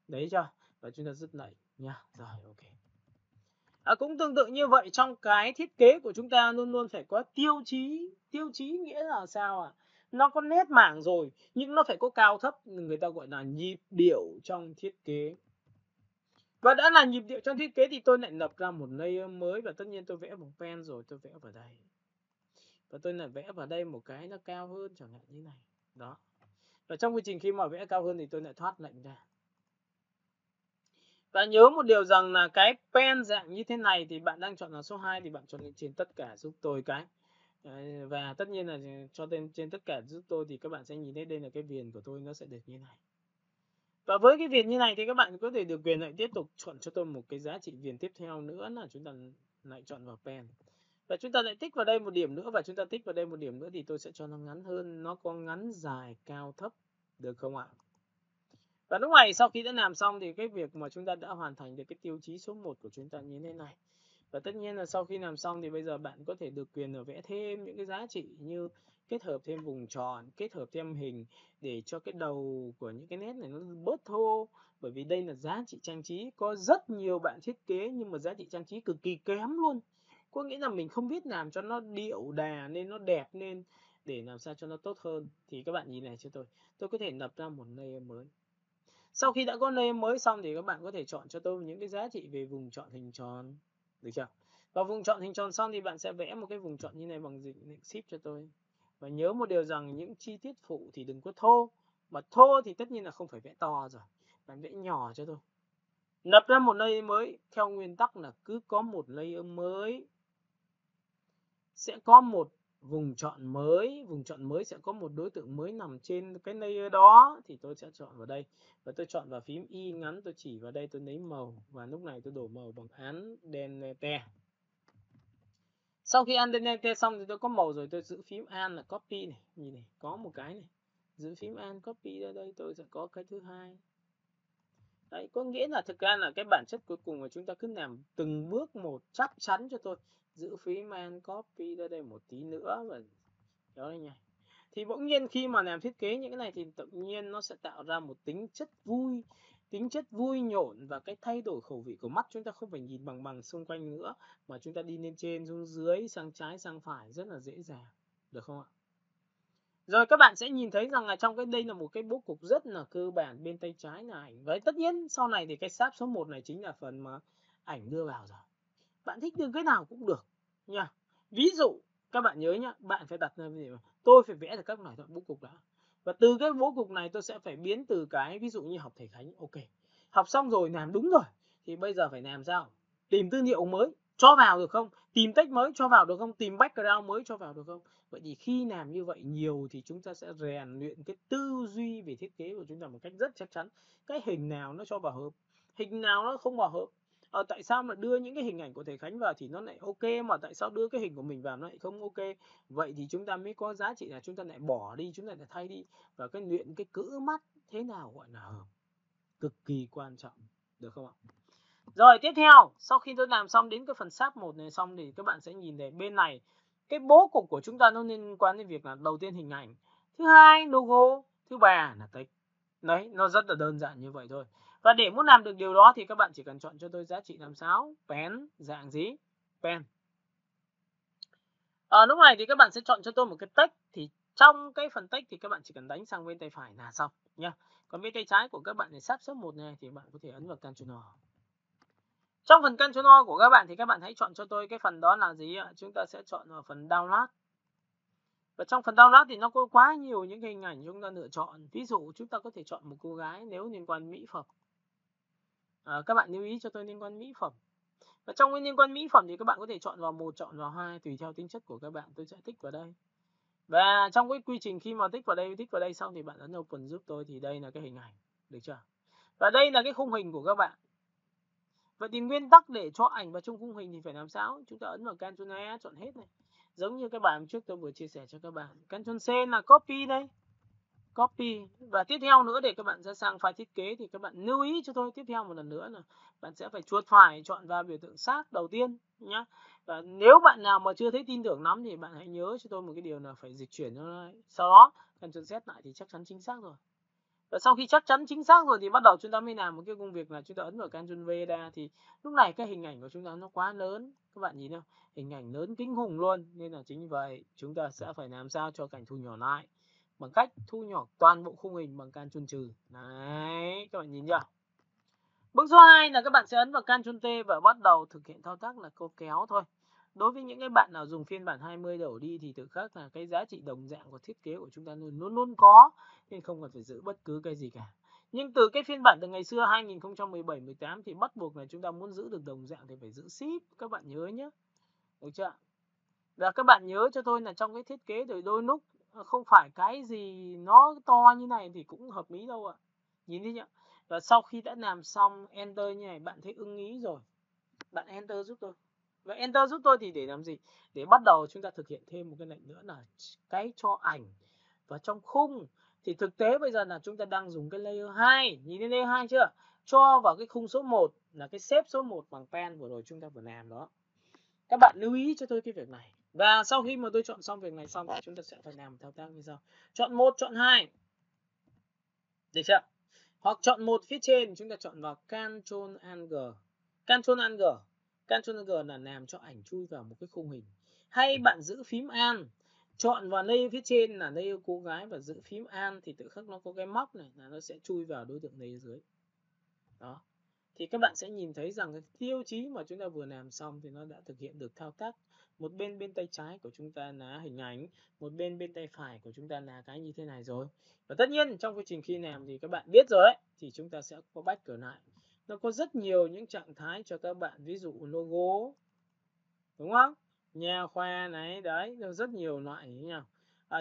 Đấy chưa? Và chúng ta dứt lệnh nha. Rồi, ok. Cũng tương tự như vậy, trong cái thiết kế của chúng ta luôn luôn phải có tiêu chí. Tiêu chí nghĩa là sao ạ? Nó có nét mảng rồi nhưng nó phải có cao thấp, người ta gọi là nhịp điệu trong thiết kế. Và đã là nhịp điệu trong thiết kế thì tôi lại lập ra một layer mới, và tất nhiên tôi vẽ bằng pen rồi, tôi vẽ vào đây. Và tôi lại vẽ vào đây một cái nó cao hơn chẳng hạn như này. Đó. Và trong quy trình khi mà vẽ cao hơn thì tôi lại thoát lệnh ra. Và nhớ một điều rằng là cái pen dạng như thế này thì bạn đang chọn là số 2 thì bạn chọn lên trên tất cả giúp tôi cái. Và tất nhiên là cho trên tất cả giúp tôi thì các bạn sẽ nhìn thấy đây là cái viền của tôi nó sẽ được như này. Và với cái viền như này thì các bạn có thể được quyền lại tiếp tục chọn cho tôi một cái giá trị viền tiếp theo nữa là chúng ta lại chọn vào pen. Và chúng ta lại tích vào đây một điểm nữa, và chúng ta tích vào đây một điểm nữa thì tôi sẽ cho nó ngắn hơn, nó có ngắn dài cao thấp, được không ạ? Và lúc này sau khi đã làm xong thì cái việc mà chúng ta đã hoàn thành được cái tiêu chí số 1 của chúng ta như thế này. Và tất nhiên là sau khi làm xong thì bây giờ bạn có thể được quyền là vẽ thêm những cái giá trị như kết hợp thêm vùng tròn, kết hợp thêm hình để cho cái đầu của những cái nét này nó bớt thô. Bởi vì đây là giá trị trang trí, có rất nhiều bạn thiết kế nhưng mà giá trị trang trí cực kỳ kém luôn. Có nghĩa là mình không biết làm cho nó điệu đà nên nó đẹp lên để làm sao cho nó tốt hơn. Thì các bạn nhìn này cho tôi có thể lập ra một layer mới. Sau khi đã có layer mới xong thì các bạn có thể chọn cho tôi những cái giá trị về vùng chọn hình tròn, được chưa? Và vùng chọn hình tròn xong thì bạn sẽ vẽ một cái vùng chọn như này bằng lệnh shift cho tôi. Và nhớ một điều rằng những chi tiết phụ thì đừng có thô, mà thô thì tất nhiên là không phải vẽ to rồi, bạn vẽ nhỏ cho tôi. Lập ra một layer mới, theo nguyên tắc là cứ có một layer mới sẽ có một vùng chọn mới sẽ có một đối tượng mới nằm trên cái layer đó, thì tôi sẽ chọn vào đây và tôi chọn vào phím Y ngắn, tôi chỉ vào đây, tôi lấy màu và lúc này tôi đổ màu bằng án Delete. Sau khi án Delete xong thì tôi có màu rồi, tôi giữ phím An là copy này, nhìn này, có một cái này, giữ phím An copy ra đây, tôi sẽ có cái thứ hai. Đấy, có nghĩa là thực ra là cái bản chất cuối cùng mà chúng ta cứ làm từng bước một chắc chắn cho tôi. Giữ phím An copy ra đây một tí nữa và đó đây nha. Thì bỗng nhiên khi mà làm thiết kế những cái này thì tự nhiên nó sẽ tạo ra một tính chất vui nhộn, và cái thay đổi khẩu vị của mắt chúng ta không phải nhìn bằng xung quanh nữa, mà chúng ta đi lên trên xuống dưới, sang trái sang phải rất là dễ dàng, được không ạ? Rồi các bạn sẽ nhìn thấy rằng là trong đây là một cái bố cục rất là cơ bản. Bên tay trái là ảnh, và tất nhiên sau này thì cái sáp số 1 này chính là phần mà ảnh đưa vào rồi. Bạn thích đưa cái nào cũng được nha. Ví dụ các bạn nhớ nhá, bạn phải đặt ra gì mà tôi phải vẽ được các loại bố cục đã. Và từ cái bố cục này tôi sẽ phải biến từ cái ví dụ như học thầy Khánh, ok. Học xong rồi làm đúng rồi thì bây giờ phải làm sao? Tìm tư liệu mới cho vào được không? Tìm text mới cho vào được không? Tìm background mới cho vào được không? Vậy thì khi làm như vậy nhiều thì chúng ta sẽ rèn luyện cái tư duy về thiết kế của chúng ta một cách rất chắc chắn. Cái hình nào nó cho vào hợp, hình nào nó không vào hợp. Tại sao mà đưa những cái hình ảnh của thầy Khánh vào thì nó lại ok, mà tại sao đưa cái hình của mình vào nó lại không ok? Vậy thì chúng ta mới có giá trị là chúng ta lại bỏ đi, chúng ta lại thay đi, và cái luyện cái cữ mắt thế nào gọi là hợp cực kỳ quan trọng, được không ạ? Rồi tiếp theo, sau khi tôi làm xong đến cái phần sáp 1 này xong thì các bạn sẽ nhìn thấy bên này cái bố cục của chúng ta nó liên quan đến việc là đầu tiên hình ảnh, thứ hai logo, thứ ba là text. Đấy, nó rất là đơn giản như vậy thôi. Và để muốn làm được điều đó thì các bạn chỉ cần chọn cho tôi giá trị làm sao, pen, dạng gì? Pen. Lúc này thì các bạn sẽ chọn cho tôi một cái text, thì trong cái phần text thì các bạn chỉ cần đánh sang bên tay phải là xong nhá. Còn bên tay trái của các bạn thì sáp số 1 này thì bạn có thể ấn vào Ctrl. Trong phần Ctrl của các bạn thì các bạn hãy chọn cho tôi cái phần đó là gì ạ? Chúng ta sẽ chọn vào phần download. Và trong phần download thì nó có quá nhiều những hình ảnh chúng ta lựa chọn. Ví dụ chúng ta có thể chọn một cô gái nếu liên quan mỹ phẩm. Các bạn lưu ý cho tôi liên quan mỹ phẩm. Và trong cái liên quan mỹ phẩm thì các bạn có thể chọn vào 1, chọn vào 2 tùy theo tính chất của các bạn. Tôi sẽ tích vào đây. Và trong cái quy trình khi mà tích vào đây xong thì bạn ấn open giúp tôi, thì đây là cái hình ảnh, được chưa? Và đây là cái khung hình của các bạn. Vậy thì nguyên tắc để cho ảnh vào trong khung hình thì phải làm sao? Chúng ta ấn vào Ctrl E chọn hết này. Giống như cái bài trước tôi vừa chia sẻ cho các bạn. Ctrl C là copy đây. Copy. Và tiếp theo nữa để các bạn sẽ sang file thiết kế thì các bạn lưu ý cho tôi tiếp theo một lần nữa là bạn sẽ phải chuột phải chọn vào biểu tượng sát đầu tiên nhá. Và nếu bạn nào mà chưa thấy tin tưởng lắm thì bạn hãy nhớ cho tôi một cái điều là phải dịch chuyển cho nó. Sau đó Ctrl Z lại thì chắc chắn chính xác rồi. Và sau khi chắc chắn chính xác rồi thì bắt đầu chúng ta mới làm một cái công việc là chúng ta ấn vào Ctrl V ra, thì lúc này cái hình ảnh của chúng ta nó quá lớn, các bạn nhìn không? Hình ảnh lớn kinh khủng luôn, nên là chính vì vậy chúng ta sẽ phải làm sao cho cảnh thu nhỏ lại bằng cách thu nhỏ toàn bộ khung hình bằng Ctrl trừ. Đấy, các bạn nhìn chưa? Bước số 2 là các bạn sẽ ấn vào Ctrl T và bắt đầu thực hiện thao tác là câu kéo thôi. Đối với những cái bạn nào dùng phiên bản 20 đổ đi thì tự khắc là cái giá trị đồng dạng của thiết kế của chúng ta luôn luôn có, nên không cần phải giữ bất cứ cái gì cả. Nhưng từ cái phiên bản từ ngày xưa 2017 18 thì bắt buộc là chúng ta muốn giữ được đồng dạng thì phải giữ ship, các bạn nhớ nhé. Được chưa? Và các bạn nhớ cho tôi là trong cái thiết kế rồi đôi lúc không phải cái gì nó to như này thì cũng hợp lý đâu ạ. Nhìn đi nhá. Và sau khi đã làm xong enter như này, bạn thấy ưng ý rồi, bạn enter giúp tôi. Và enter giúp tôi thì để làm gì? Để bắt đầu chúng ta thực hiện thêm một cái lệnh nữa là cái cho ảnh. Và trong khung thì thực tế bây giờ là chúng ta đang dùng cái layer 2, nhìn thấy layer 2 chưa? Cho vào cái khung số 1 là cái xếp số 1 bằng pen vừa rồi chúng ta vừa làm đó. Các bạn lưu ý cho tôi cái việc này. Và sau khi mà tôi chọn xong việc này xong thì chúng ta sẽ phải làm thao tác như sau. Chọn 1, chọn 2. Được chưa? Hoặc chọn một phía trên, chúng ta chọn vào Ctrl G. Ctrl G. Ctrl G là làm cho ảnh chui vào một cái khung hình. Hay bạn giữ phím Alt, chọn vào layer phía trên là layer cô gái và giữ phím Alt thì tự khắc nó có cái móc này là nó sẽ chui vào đối tượng layer dưới. Đó. Thì các bạn sẽ nhìn thấy rằng cái tiêu chí mà chúng ta vừa làm xong thì nó đã thực hiện được thao tác. Một bên tay trái của chúng ta là hình ảnh, một bên tay phải của chúng ta là cái như thế này rồi. Và tất nhiên trong quá trình khi làm thì các bạn biết rồi đấy, thì chúng ta sẽ có back trở lại. Nó có rất nhiều những trạng thái cho các bạn, ví dụ logo, đúng không? Nhà khoa này, đấy, rất nhiều loại như nhau.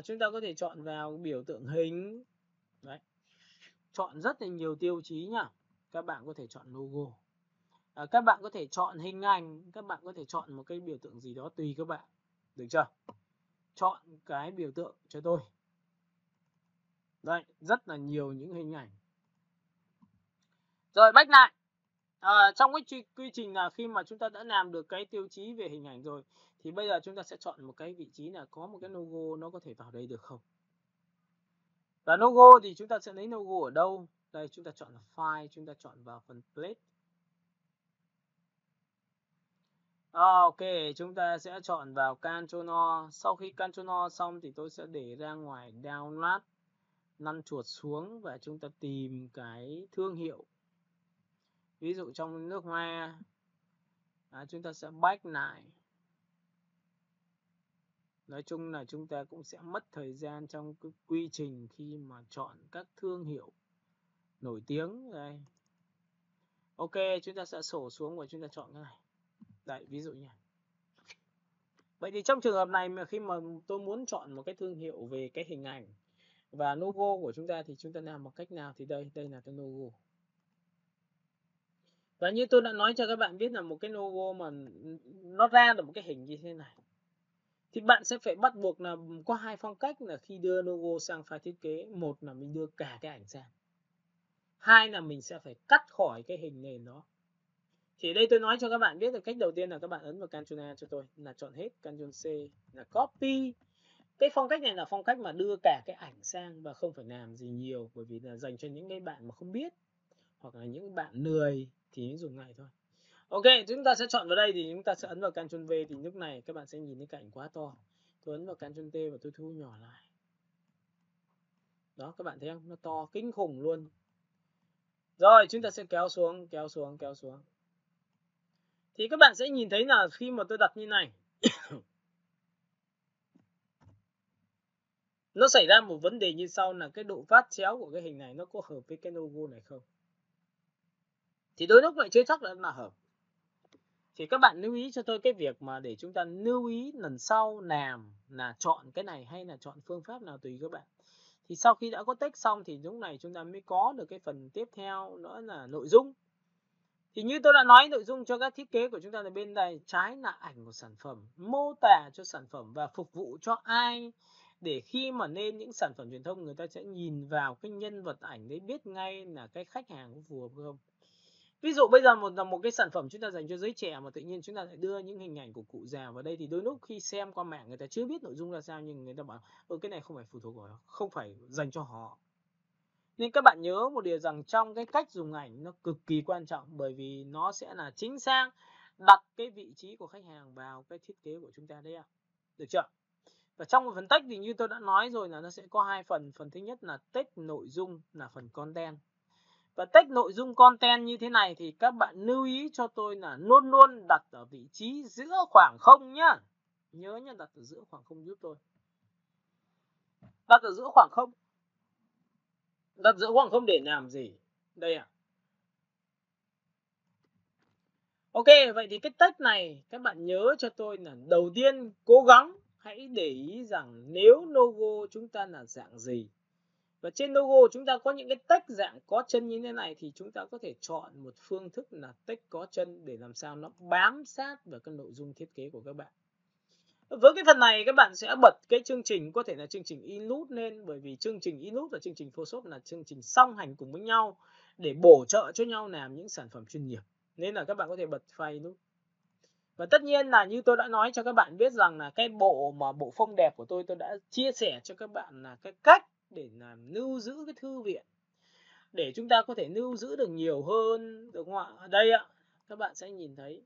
Chúng ta có thể chọn vào biểu tượng hình, đấy, chọn rất là nhiều tiêu chí nhá. Các bạn có thể chọn logo, các bạn có thể chọn hình ảnh, các bạn có thể chọn một cái biểu tượng gì đó tùy các bạn, được chưa? Chọn cái biểu tượng cho tôi. Đây, rất là nhiều những hình ảnh. Rồi back lại. Trong cái quy trình là khi mà chúng ta đã làm được cái tiêu chí về hình ảnh rồi thì bây giờ chúng ta sẽ chọn một cái vị trí là có một cái logo nó có thể vào đây được không? Và logo thì chúng ta sẽ lấy logo ở đâu? Đây, chúng ta chọn là file, chúng ta chọn vào phần plate. Ok, chúng ta sẽ chọn vào Ctrl O. Sau khi Ctrl O xong thì tôi sẽ để ra ngoài download, lăn chuột xuống và chúng ta tìm cái thương hiệu. Ví dụ trong nước hoa, chúng ta sẽ back lại. Nói chung là chúng ta cũng sẽ mất thời gian trong cái quy trình khi mà chọn các thương hiệu nổi tiếng. Đây. Ok, chúng ta sẽ sổ xuống và chúng ta chọn cái này. Đấy, ví dụ như này. Vậy thì trong trường hợp này mà khi mà tôi muốn chọn một cái thương hiệu về cái hình ảnh và logo của chúng ta thì chúng ta làm một cách nào thì đây là cái logo. Và như tôi đã nói cho các bạn biết là một cái logo mà nó ra được một cái hình như thế này thì bạn sẽ phải bắt buộc là có hai phong cách là khi đưa logo sang file thiết kế. Một là mình đưa cả cái ảnh sang, hai là mình sẽ phải cắt khỏi cái hình nền đó. Thì đây tôi nói cho các bạn biết là cách đầu tiên là các bạn ấn vào Ctrl A cho tôi là chọn hết, Ctrl C là copy. Cái phong cách này là phong cách mà đưa cả cái ảnh sang và không phải làm gì nhiều, bởi vì là dành cho những cái bạn mà không biết hoặc là những bạn lười thì dùng này thôi. Ok, chúng ta sẽ chọn vào đây thì chúng ta sẽ ấn vào Ctrl V thì lúc này các bạn sẽ nhìn thấy cảnh quá to. Tôi ấn vào Ctrl T và tôi thu nhỏ lại. Đó, các bạn thấy không? Nó to kinh khủng luôn. Rồi, chúng ta sẽ kéo xuống. Thì các bạn sẽ nhìn thấy là khi mà tôi đặt như này nó xảy ra một vấn đề như sau là cái độ phát chéo của cái hình này nó có hợp với cái logo này không? Thì đôi lúc lại chưa chắc là hợp. Thì các bạn lưu ý cho tôi cái việc mà để chúng ta lưu ý lần sau làm là chọn cái này hay là chọn phương pháp nào tùy các bạn. Thì sau khi đã có text xong thì lúc này chúng ta mới có được cái phần tiếp theo nữa là nội dung. Thì như tôi đã nói, nội dung cho các thiết kế của chúng ta là bên đây trái là ảnh của sản phẩm, mô tả cho sản phẩm và phục vụ cho ai, để khi mà lên những sản phẩm truyền thông người ta sẽ nhìn vào cái nhân vật ảnh đấy biết ngay là cái khách hàng có phù hợp không. Ví dụ bây giờ một cái sản phẩm chúng ta dành cho giới trẻ mà tự nhiên chúng ta lại đưa những hình ảnh của cụ già vào đây thì đôi lúc khi xem qua mạng người ta chưa biết nội dung ra sao nhưng người ta bảo cái này không phải phụ thuộc vào đó, không phải dành cho họ. Nên các bạn nhớ một điều rằng trong cái cách dùng ảnh nó cực kỳ quan trọng, bởi vì nó sẽ là chính xác đặt cái vị trí của khách hàng vào cái thiết kế của chúng ta đấy ạ. Được chưa? Và trong một phần text thì như tôi đã nói rồi là nó sẽ có hai phần. Phần thứ nhất là text nội dung là phần content. Và text nội dung content như thế này thì các bạn lưu ý cho tôi là luôn luôn đặt ở vị trí giữa khoảng không nhá. Nhớ nhá, đặt ở giữa khoảng không giúp tôi. Đặt ở giữa khoảng không. Đặt giữa khoảng không để làm gì? Đây ạ. Ok, vậy thì cái text này các bạn nhớ cho tôi là đầu tiên cố gắng hãy để ý rằng nếu logo chúng ta là dạng gì. Và trên logo chúng ta có những cái text dạng có chân như thế này thì chúng ta có thể chọn một phương thức là text có chân để làm sao nó bám sát vào cái nội dung thiết kế của các bạn. Với cái phần này các bạn sẽ bật cái chương trình, có thể là chương trình Illust lên, bởi vì chương trình Illust và chương trình Photoshop là chương trình song hành cùng với nhau để bổ trợ cho nhau làm những sản phẩm chuyên nghiệp. Nên là các bạn có thể bật file Illust. Và tất nhiên là như tôi đã nói cho các bạn biết rằng là cái bộ phông đẹp của tôi đã chia sẻ cho các bạn là cái cách để làm lưu giữ cái thư viện, để chúng ta có thể lưu giữ được nhiều hơn, được không ạ? Ở đây ạ, các bạn sẽ nhìn thấy.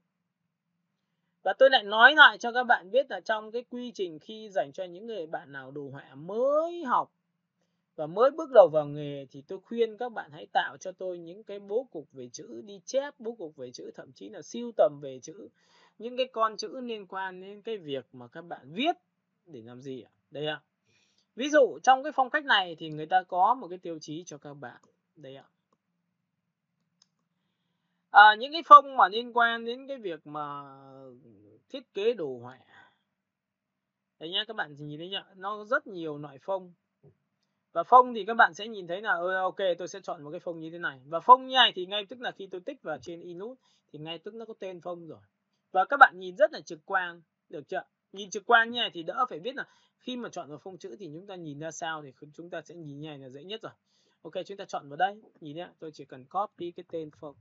Và tôi lại nói lại cho các bạn biết là trong cái quy trình khi dành cho những người bạn nào đồ họa mới học và mới bước đầu vào nghề thì tôi khuyên các bạn hãy tạo cho tôi những cái bố cục về chữ, đi chép bố cục về chữ, thậm chí là sưu tầm về chữ, những cái con chữ liên quan đến cái việc mà các bạn viết để làm gì ạ? Đây ạ. Ví dụ trong cái phong cách này thì người ta có một cái tiêu chí cho các bạn. Đây ạ. Những cái phông mà liên quan đến cái việc mà thiết kế đồ họa. Đấy nhá, các bạn nhìn thấy nhá, nó rất nhiều loại phông. Và phông thì các bạn sẽ nhìn thấy là ok, tôi sẽ chọn một cái phông như thế này. Và phông như này thì ngay tức là khi tôi tích vào trên Illust thì ngay tức nó có tên phông rồi. Và các bạn nhìn rất là trực quan, được chưa? Nhìn trực quan như này thì đỡ phải biết là khi mà chọn vào phông chữ thì chúng ta nhìn ra sao thì chúng ta sẽ nhìn như này là dễ nhất rồi. Ok, chúng ta chọn vào đây, nhìn nhá, tôi chỉ cần copy cái tên phông.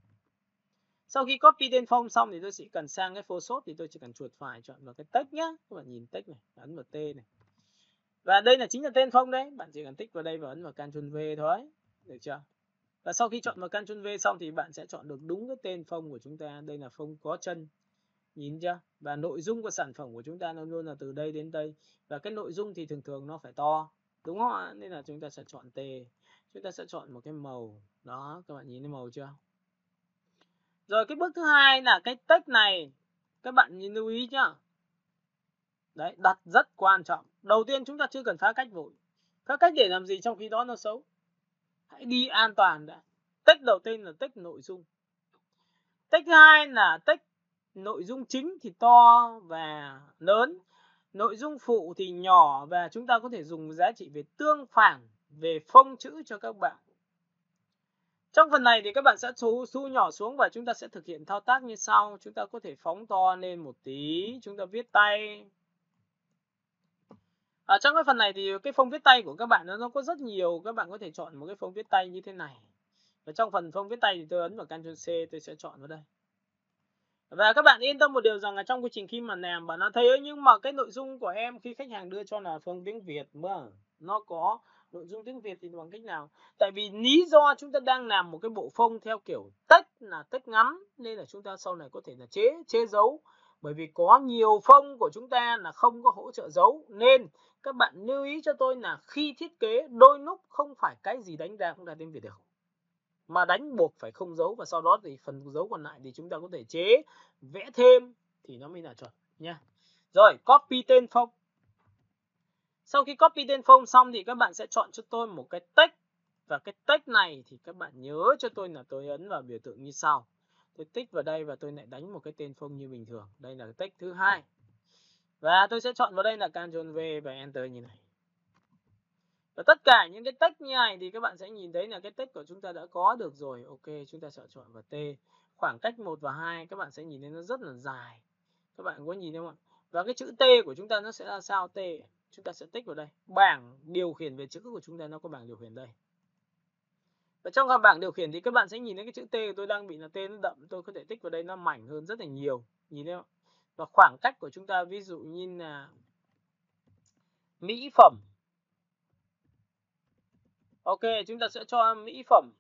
Sau khi copy tên phông xong thì tôi sẽ cần sang cái Photoshop thì tôi chỉ cần chuột phải chọn vào cái text nhá. Các bạn nhìn text này, ấn vào T này. Và đây là chính là tên phông đấy, bạn chỉ cần tích vào đây và ấn vào Ctrl V thôi, được chưa? Và sau khi chọn vào Ctrl V xong thì bạn sẽ chọn được đúng cái tên phông của chúng ta, đây là phông có chân. Nhìn chưa? Và nội dung của sản phẩm của chúng ta nó luôn là từ đây đến đây. Và cái nội dung thì thường thường nó phải to, đúng không ạ? Nên là chúng ta sẽ chọn T. Chúng ta sẽ chọn một cái màu. Đó, các bạn nhìn thấy màu chưa? Rồi cái bước thứ hai là cái text này. Các bạn nhìn lưu ý nhá. Đấy, đặt rất quan trọng. Đầu tiên chúng ta chưa cần phá cách vội. Phá cách để làm gì trong khi đó nó xấu? Hãy đi an toàn đã. Text đầu tiên là text nội dung. Text thứ hai là text nội dung chính thì to và lớn. Nội dung phụ thì nhỏ và chúng ta có thể dùng giá trị về tương phản, về phông chữ cho các bạn. Trong phần này thì các bạn sẽ thu nhỏ xuống và chúng ta sẽ thực hiện thao tác như sau. Chúng ta có thể phóng to lên một tí, chúng ta viết tay. Ở trong cái phần này thì cái phông viết tay của các bạn nó có rất nhiều, các bạn có thể chọn một cái phông viết tay như thế này. Và trong phần phông viết tay thì tôi ấn vào Ctrl C, tôi sẽ chọn vào đây. Và các bạn yên tâm một điều rằng là trong quá trình khi mà làm bạn nó thấy nhưng mà cái nội dung của em khi khách hàng đưa cho là phông tiếng Việt mà nó có nội dung tiếng Việt thì bằng cách nào? Tại vì lý do chúng ta đang làm một cái bộ phông theo kiểu text là text ngắn nên là chúng ta sau này có thể là chế dấu, bởi vì có nhiều phông của chúng ta là không có hỗ trợ dấu, nên các bạn lưu ý cho tôi là khi thiết kế đôi lúc không phải cái gì đánh ra cũng là tiếng Việt được, mà đánh buộc phải không dấu, và sau đó thì phần dấu còn lại thì chúng ta có thể chế vẽ thêm thì nó mới là chuẩn nha. Rồi copy tên phông. Sau khi copy tên phông xong thì các bạn sẽ chọn cho tôi một cái text, và cái text này thì các bạn nhớ cho tôi là tôi ấn vào biểu tượng như sau. Tôi tích vào đây và tôi lại đánh một cái tên phông như bình thường. Đây là cái text thứ hai. Và tôi sẽ chọn vào đây là Ctrl V và Enter như này. Và tất cả những cái text như này thì các bạn sẽ nhìn thấy là cái text của chúng ta đã có được rồi. Ok, chúng ta sẽ chọn vào T. Khoảng cách 1 và 2 các bạn sẽ nhìn thấy nó rất là dài. Các bạn có nhìn thấy không ạ? Và cái chữ T của chúng ta nó sẽ là sao? T. Chúng ta sẽ tích vào đây. Bảng điều khiển về chữ của chúng ta nó có bảng điều khiển đây. Và trong bảng điều khiển thì các bạn sẽ nhìn thấy cái chữ T của tôi đang bị là T nó đậm. Tôi có thể tích vào đây nó mảnh hơn rất là nhiều. Nhìn thấy không? Và khoảng cách của chúng ta ví dụ như là mỹ phẩm. Ok, chúng ta sẽ cho mỹ phẩm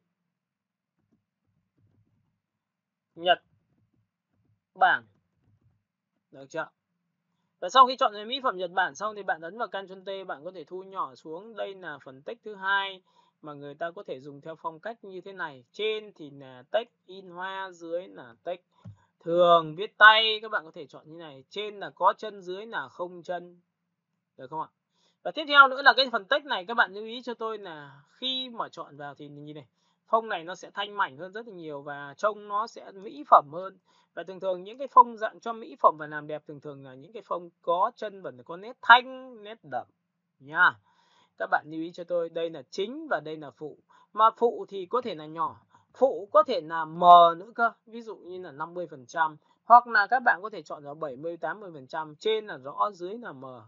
Nhật Bản. Được chưa? Và sau khi chọn mỹ phẩm Nhật Bản xong thì bạn ấn vào Ctrl T, bạn có thể thu nhỏ xuống. Đây là phần text thứ hai. mà người ta có thể dùng theo phong cách như thế này. Trên thì là text in hoa, dưới là text thường viết tay, các bạn có thể chọn như này. Trên là có chân, dưới là không chân, được không ạ? Và tiếp theo nữa là cái phần text này, các bạn lưu ý cho tôi là khi mà chọn vào thì như này, phông này nó sẽ thanh mảnh hơn rất là nhiều và trông nó sẽ mỹ phẩm hơn. Và thường thường những cái phông dạng cho mỹ phẩm và làm đẹp thường thường là những cái phông có chân và có nét thanh, nét đậm nha. Các bạn lưu ý cho tôi, đây là chính và đây là phụ. Mà phụ thì có thể là nhỏ, phụ có thể là mờ nữa cơ, ví dụ như là 50%, hoặc là các bạn có thể chọn vào 70-80%, trên là rõ, dưới là mờ.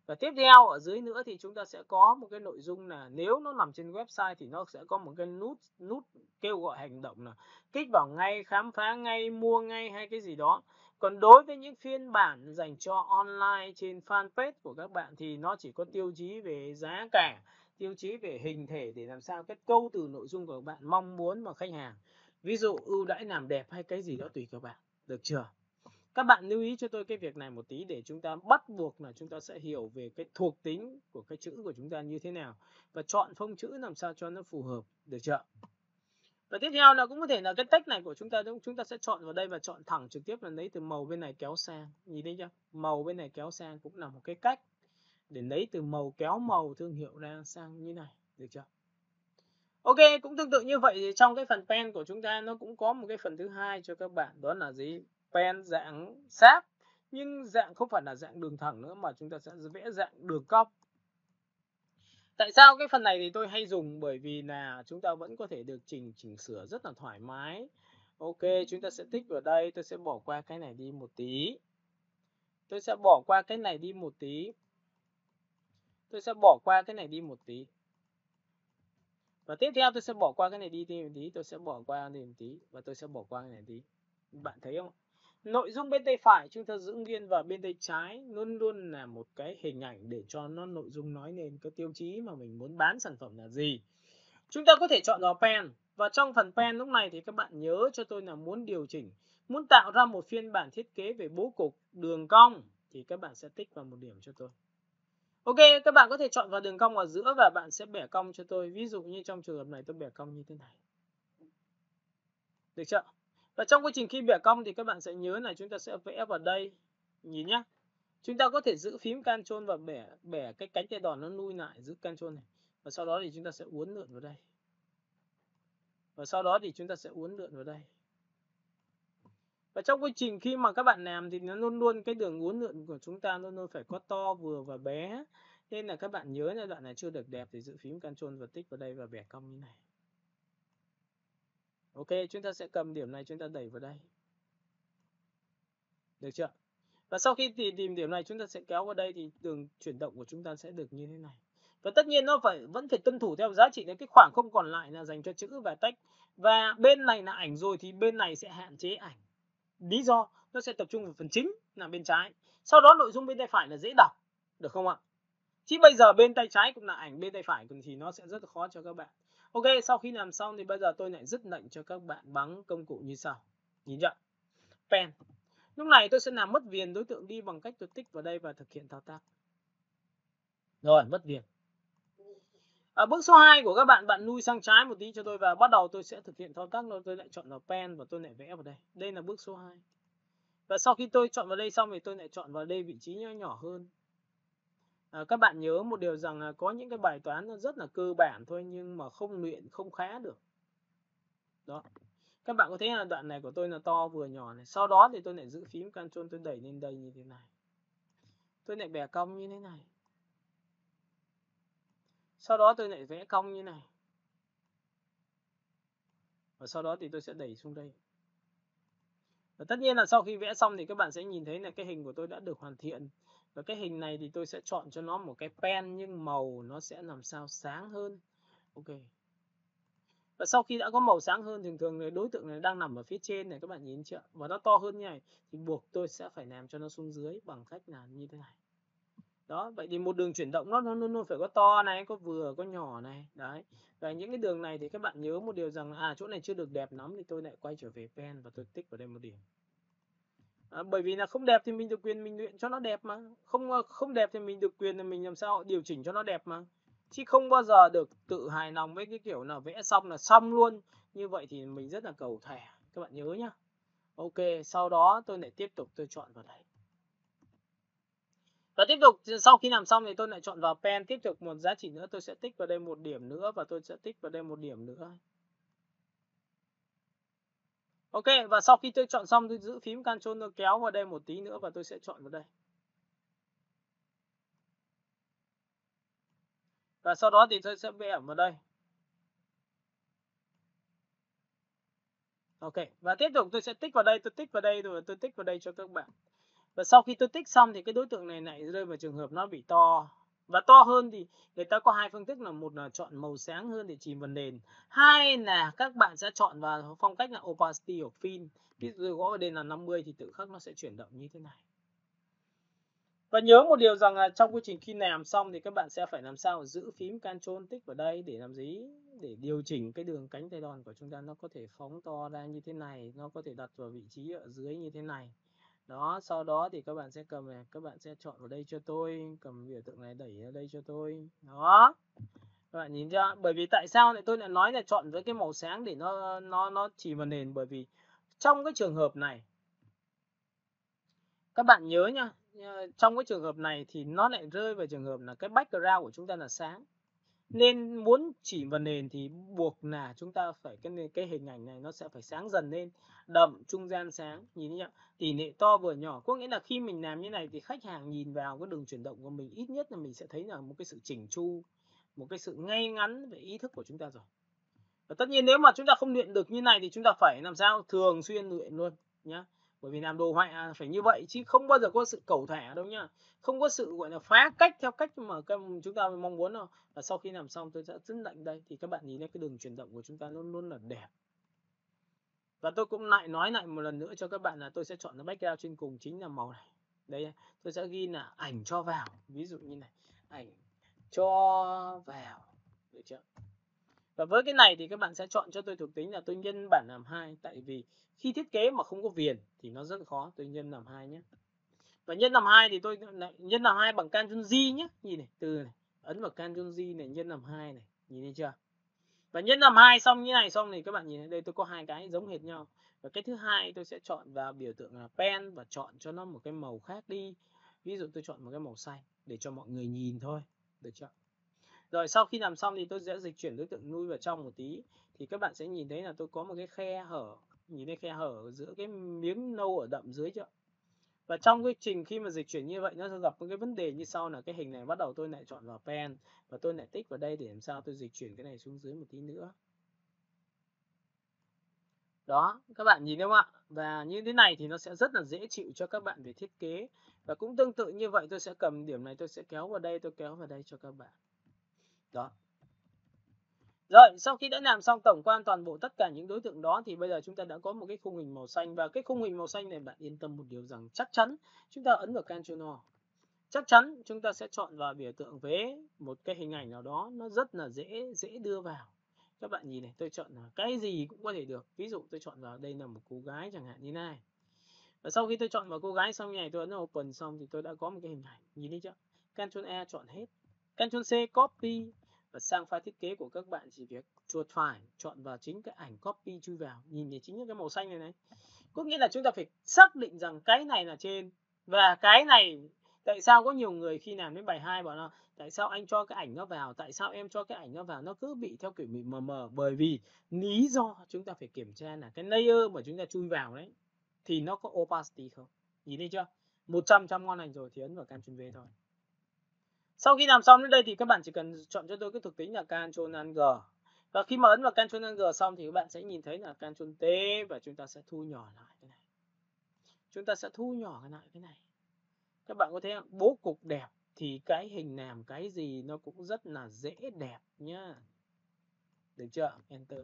Và tiếp theo ở dưới nữa thì chúng ta sẽ có một cái nội dung là nếu nó nằm trên website thì nó sẽ có một cái nút kêu gọi hành động là kích vào ngay, khám phá ngay, mua ngay hay cái gì đó. Còn đối với những phiên bản dành cho online trên fanpage của các bạn thì nó chỉ có tiêu chí về giá cả, tiêu chí về hình thể để làm sao cái câu từ nội dung của các bạn mong muốn mà khách hàng. Ví dụ ưu đãi làm đẹp hay cái gì đó tùy các bạn. Được chưa? Các bạn lưu ý cho tôi cái việc này một tí để chúng ta bắt buộc là chúng ta sẽ hiểu về cái thuộc tính của cái chữ của chúng ta như thế nào và chọn phông chữ làm sao cho nó phù hợp. Được chưa? Và tiếp theo là cũng có thể là cái text này của chúng ta sẽ chọn vào đây và chọn thẳng trực tiếp là lấy từ màu bên này kéo sang. Nhìn thấy chưa? Màu bên này kéo sang cũng là một cái cách để lấy từ màu kéo màu thương hiệu ra sang như này. Được chưa? Ok, cũng tương tự như vậy thì trong cái phần pen của chúng ta nó cũng có một cái phần thứ hai cho các bạn, đó là gì? Pen dạng sáp, nhưng dạng không phải là dạng đường thẳng nữa mà chúng ta sẽ vẽ dạng đường cong. Tại sao cái phần này thì tôi hay dùng? Bởi vì là chúng ta vẫn có thể được chỉnh sửa rất là thoải mái. Ok, chúng ta sẽ tích vào đây, tôi sẽ bỏ qua cái này đi một tí. Tôi sẽ bỏ qua cái này đi một tí. Tôi sẽ bỏ qua cái này đi một tí. Và tiếp theo tôi sẽ bỏ qua cái này đi một tí, tôi sẽ bỏ qua đi một tí và tôi sẽ bỏ qua cái này tí. Bạn thấy không? Nội dung bên tay phải chúng ta giữ nguyên và bên tay trái luôn luôn là một cái hình ảnh để cho nó nội dung nói lên cái tiêu chí mà mình muốn bán sản phẩm là gì. Chúng ta có thể chọn vào pen và trong phần pen lúc này thì các bạn nhớ cho tôi là muốn điều chỉnh, muốn tạo ra một phiên bản thiết kế về bố cục đường cong thì các bạn sẽ tích vào một điểm cho tôi. Ok, các bạn có thể chọn vào đường cong ở giữa và bạn sẽ bẻ cong cho tôi. Ví dụ như trong trường hợp này tôi bẻ cong như thế này. Được chưa? Và trong quá trình khi bẻ cong thì các bạn sẽ nhớ là chúng ta sẽ vẽ vào đây. Nhìn nhá. Chúng ta có thể giữ phím Ctrl và bẻ cái cánh tay đòn nó lui lại, giữ Ctrl này. Và sau đó thì chúng ta sẽ uốn lượn vào đây. Và sau đó thì chúng ta sẽ uốn lượn vào đây. Và trong quá trình khi mà các bạn làm thì nó luôn luôn cái đường uốn lượn của chúng ta luôn luôn phải có to, vừa và bé. Nên là các bạn nhớ là đoạn này chưa được đẹp thì giữ phím Ctrl và tích vào đây và bẻ cong như này. Ok, chúng ta sẽ cầm điểm này chúng ta đẩy vào đây. Được chưa? Và sau khi tìm điểm này chúng ta sẽ kéo vào đây thì đường chuyển động của chúng ta sẽ được như thế này. Và tất nhiên nó vẫn phải tuân thủ theo giá trị đến cái khoảng không còn lại là dành cho chữ và text. Và bên này là ảnh rồi thì bên này sẽ hạn chế ảnh. Lý do nó sẽ tập trung vào phần chính là bên trái. Sau đó nội dung bên tay phải là dễ đọc. Được không ạ? Chứ bây giờ bên tay trái cũng là ảnh, bên tay phải thì nó sẽ rất là khó cho các bạn. Ok, sau khi làm xong thì bây giờ tôi lại dứt lệnh cho các bạn bằng công cụ như sau. Nhìn chưa? Pen. Lúc này tôi sẽ làm mất viền đối tượng đi bằng cách tôi tích vào đây và thực hiện thao tác. Rồi, mất viền. Bước số 2 của các bạn, bạn lui sang trái một tí cho tôi và bắt đầu tôi sẽ thực hiện thao tác. Tôi lại chọn vào pen và tôi lại vẽ vào đây. Đây là bước số 2. Và sau khi tôi chọn vào đây xong thì tôi lại chọn vào đây vị trí nhỏ hơn. Các bạn nhớ một điều rằng là có những cái bài toán nó rất là cơ bản thôi nhưng mà không luyện không khá được. Đó. Các bạn có thấy là đoạn này của tôi là to vừa nhỏ này. Sau đó thì tôi lại giữ phím Ctrl tôi đẩy lên đây như thế này. Tôi lại bẻ cong như thế này. Sau đó tôi lại vẽ cong như này. Và sau đó thì tôi sẽ đẩy xuống đây. Và tất nhiên là sau khi vẽ xong thì các bạn sẽ nhìn thấy là cái hình của tôi đã được hoàn thiện. Và cái hình này thì tôi sẽ chọn cho nó một cái pen nhưng màu nó sẽ làm sao sáng hơn. Ok. Và sau khi đã có màu sáng hơn, thường thường đối tượng này đang nằm ở phía trên này, các bạn nhìn chưa? Và nó to hơn như này thì buộc tôi sẽ phải làm cho nó xuống dưới bằng cách là như thế này. Đó, vậy thì một đường chuyển động nó luôn phải có to này, có vừa, có nhỏ này. Đấy. Và những cái đường này thì các bạn nhớ một điều rằng chỗ này chưa được đẹp lắm thì tôi lại quay trở về pen và tôi tích vào đây một điểm. Bởi vì là không đẹp thì mình được quyền mình luyện cho nó đẹp mà. Không đẹp thì mình được quyền là mình làm sao điều chỉnh cho nó đẹp mà. chứ không bao giờ được tự hài lòng với cái kiểu là vẽ xong là xong luôn. Như vậy thì mình rất là cầu thả, các bạn nhớ nhá. Ok, sau đó tôi lại tiếp tục tôi chọn vào đây. Và tiếp tục sau khi làm xong thì tôi lại chọn vào pen, tiếp tục một giá trị nữa, tôi sẽ tích vào đây 1 điểm nữa và tôi sẽ tích vào đây 1 điểm nữa. Ok, và sau khi tôi chọn xong tôi giữ phím Ctrl tôi kéo vào đây một tí nữa và tôi sẽ chọn vào đây. Và sau đó thì tôi sẽ vẽ vào đây. Ok, và tiếp tục tôi sẽ tích vào đây, tôi tích vào đây rồi tôi tích vào đây cho các bạn. Và sau khi tôi tích xong thì cái đối tượng này lại rơi vào trường hợp nó bị to. Và to hơn thì người ta có hai phương thức, là một là chọn màu sáng hơn để chìm vào nền, hai là các bạn sẽ chọn vào phong cách là opacity of fill. Ví dụ gõ vào đây là 50 thì tự khắc nó sẽ chuyển động như thế này. Và nhớ một điều rằng là trong quá trình khi làm xong thì các bạn sẽ phải làm sao giữ phím Ctrl tích vào đây để làm gì? Để điều chỉnh cái đường cánh tay đòn của chúng ta, nó có thể phóng to ra như thế này, nó có thể đặt vào vị trí ở dưới như thế này. Đó, sau đó thì các bạn sẽ cầm này, các bạn sẽ chọn vào đây cho tôi, cầm biểu tượng này đẩy ra đây cho tôi. Đó. Các bạn nhìn chưa? Bởi vì tại sao lại tôi lại nói là chọn với cái màu sáng để nó chỉ vào nền, bởi vì trong cái trường hợp này các bạn nhớ nhá, trong cái trường hợp này thì nó lại rơi vào trường hợp là cái background của chúng ta là sáng. Nên muốn chỉ vào nền thì buộc là chúng ta phải cái hình ảnh này nó sẽ phải sáng dần lên, đậm, trung gian, sáng. Nhìn nhá, tỷ lệ to vừa nhỏ, có nghĩa là khi mình làm như này thì khách hàng nhìn vào cái đường chuyển động của mình, ít nhất là mình sẽ thấy là một cái sự chỉnh chu, một cái sự ngay ngắn về ý thức của chúng ta rồi. Và tất nhiên nếu mà chúng ta không luyện được như này thì chúng ta phải làm sao thường xuyên luyện luôn nhá. Bởi vì làm đồ họa phải như vậy chứ không bao giờ có sự cẩu thả đâu nhá. Không có sự gọi là phá cách theo cách mà chúng ta mong muốn đâu. Và sau khi làm xong tôi sẽ dứt lệnh đây thì các bạn nhìn thấy cái đường chuyển động của chúng ta luôn luôn là đẹp. Và tôi cũng lại nói lại một lần nữa cho các bạn là tôi sẽ chọn cái background trên cùng chính là màu này. Đây tôi sẽ ghi là ảnh cho vào, ví dụ như này, ảnh cho vào, được chưa? Và với cái này thì các bạn sẽ chọn cho tôi thuộc tính là tôi nhân bản làm 2, tại vì khi thiết kế mà không có viền thì nó rất khó. Tôi nhân làm 2 nhé. Và nhân làm 2 thì tôi lại nhân làm 2 bằng Ctrl J nhé. Nhìn này, từ này, ấn vào Ctrl J này, nhân làm 2 này, nhìn thấy chưa? Và nhân làm 2 xong như này xong thì các bạn nhìn thấy đây tôi có hai cái giống hệt nhau. Và cái thứ hai tôi sẽ chọn vào biểu tượng là pen và chọn cho nó một cái màu khác đi. Ví dụ tôi chọn một cái màu xanh để cho mọi người nhìn thôi, được chưa? Rồi sau khi làm xong thì tôi sẽ dịch chuyển đối tượng nuôi vào trong một tí. Thì các bạn sẽ nhìn thấy là tôi có một cái khe hở. Nhìn thấy khe hở giữa cái miếng nâu ở đậm dưới chưa? Và trong cái trình khi mà dịch chuyển như vậy nó gặp một cái vấn đề như sau là cái hình này bắt đầu tôi lại chọn vào pen. Và tôi lại tích vào đây để làm sao tôi dịch chuyển cái này xuống dưới một tí nữa. Đó, các bạn nhìn thấy không ạ? Và như thế này thì nó sẽ rất là dễ chịu cho các bạn về thiết kế. Và cũng tương tự như vậy tôi sẽ cầm điểm này tôi sẽ kéo vào đây, tôi kéo vào đây cho các bạn. Đó. Rồi, sau khi đã làm xong tổng quan toàn bộ tất cả những đối tượng đó thì bây giờ chúng ta đã có một cái khung hình màu xanh. Và cái khung hình màu xanh này bạn yên tâm một điều rằng chắc chắn chúng ta ấn vào Ctrl O. Chắc chắn chúng ta sẽ chọn vào biểu tượng vế một cái hình ảnh nào đó nó rất là dễ đưa vào. Các bạn nhìn này, tôi chọn là cái gì cũng có thể được. Ví dụ tôi chọn vào đây là một cô gái chẳng hạn như này. Và sau khi tôi chọn vào cô gái xong như này, tôi ấn vào Open xong thì tôi đã có một cái hình ảnh. Nhìn thấy chưa? Ctrl E chọn hết. Ctrl C copy. Và sang file thiết kế của các bạn chỉ việc chuột phải chọn vào chính cái ảnh copy chui vào. Nhìn thấy chính cái màu xanh này này. Có nghĩa là chúng ta phải xác định rằng cái này là trên và cái này. Tại sao có nhiều người khi làm đến bài 2 bảo là tại sao anh cho cái ảnh nó vào, tại sao em cho cái ảnh nó vào, nó cứ bị theo kiểu bị mờ mờ. Bởi vì lý do chúng ta phải kiểm tra là cái layer mà chúng ta chui vào đấy thì nó có opacity không. Nhìn thấy chưa? 100 trăm ngon lành rồi thì ấn vào Ctrl V thôi. Sau khi làm xong đến đây thì các bạn chỉ cần chọn cho tôi cái thuộc tính là Ctrl G. Và khi mà ấn vào Ctrl G xong thì các bạn sẽ nhìn thấy là Ctrl T và chúng ta sẽ thu nhỏ lại cái này. Chúng ta sẽ thu nhỏ lại cái này. Các bạn có thấy bố cục đẹp thì cái hình làm cái gì nó cũng rất là dễ đẹp nhá. Được chưa? Enter.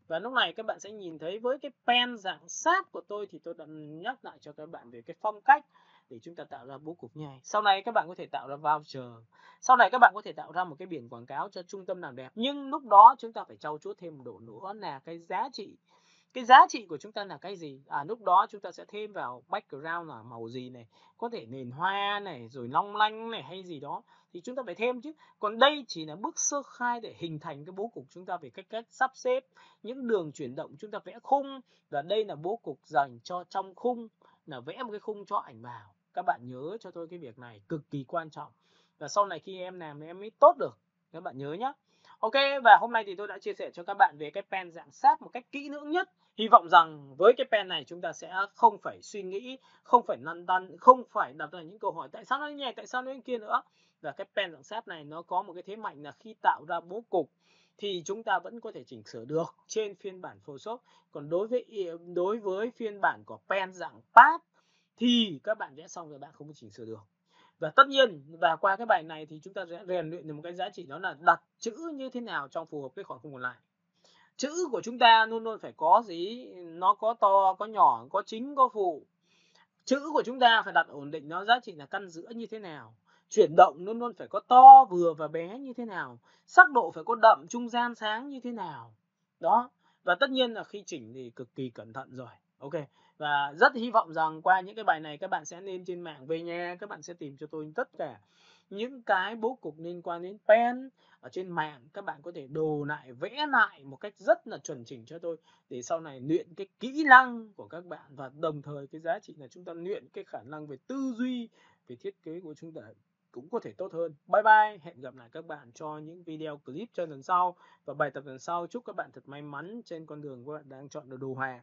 Và lúc này các bạn sẽ nhìn thấy với cái pen dạng sáp của tôi thì tôi đã nhắc lại cho các bạn về cái phong cách để chúng ta tạo ra bố cục như này. Sau này các bạn có thể tạo ra voucher. Sau này các bạn có thể tạo ra một cái biển quảng cáo cho trung tâm làm đẹp. Nhưng lúc đó chúng ta phải trau chuốt thêm một độ nữa là cái giá trị cái giá trị của chúng ta là cái gì. Lúc đó chúng ta sẽ thêm vào background là màu gì này, có thể nền hoa này, rồi long lanh này hay gì đó, thì chúng ta phải thêm chứ. Còn đây chỉ là bước sơ khai để hình thành cái bố cục chúng ta về cách sắp xếp, những đường chuyển động chúng ta vẽ khung, và đây là bố cục dành cho trong khung, là vẽ một cái khung cho ảnh vào. Các bạn nhớ cho tôi cái việc này cực kỳ quan trọng, và sau này khi em làm thì em mới tốt được, các bạn nhớ nhé. Ok, và hôm nay thì tôi đã chia sẻ cho các bạn về cái pen dạng sáp một cách kỹ lưỡng nhất. Hy vọng rằng với cái pen này chúng ta sẽ không phải suy nghĩ, không phải lăn tăn, không phải đặt ra những câu hỏi tại sao nó như này, tại sao nó như kia nữa. Và cái pen dạng sáp này nó có một cái thế mạnh là khi tạo ra bố cục thì chúng ta vẫn có thể chỉnh sửa được trên phiên bản Photoshop. Còn đối với phiên bản của pen dạng pad thì các bạn vẽ xong rồi bạn không có chỉnh sửa được. Và tất nhiên, và qua cái bài này thì chúng ta sẽ rèn luyện được một cái giá trị, đó là đặt chữ như thế nào trong phù hợp với khoảng khung còn lại. Chữ của chúng ta luôn luôn phải có gì, nó có to, có nhỏ, có chính, có phụ. Chữ của chúng ta phải đặt ổn định, nó giá trị là căn giữa như thế nào. Chuyển động luôn luôn phải có to, vừa và bé như thế nào. Sắc độ phải có đậm, trung gian, sáng như thế nào. Đó. Và tất nhiên là khi chỉnh thì cực kỳ cẩn thận rồi. Ok. Và rất hy vọng rằng qua những cái bài này các bạn sẽ lên trên mạng về nhà, các bạn sẽ tìm cho tôi tất cả những cái bố cục liên quan đến pen ở trên mạng. Các bạn có thể đồ lại, vẽ lại một cách rất là chuẩn chỉnh cho tôi, để sau này luyện cái kỹ năng của các bạn, và đồng thời cái giá trị là chúng ta luyện cái khả năng về tư duy, về thiết kế của chúng ta cũng có thể tốt hơn. Bye bye, hẹn gặp lại các bạn cho những video clip cho lần sau và bài tập lần sau. Chúc các bạn thật may mắn trên con đường các bạn đang chọn được đồ họa.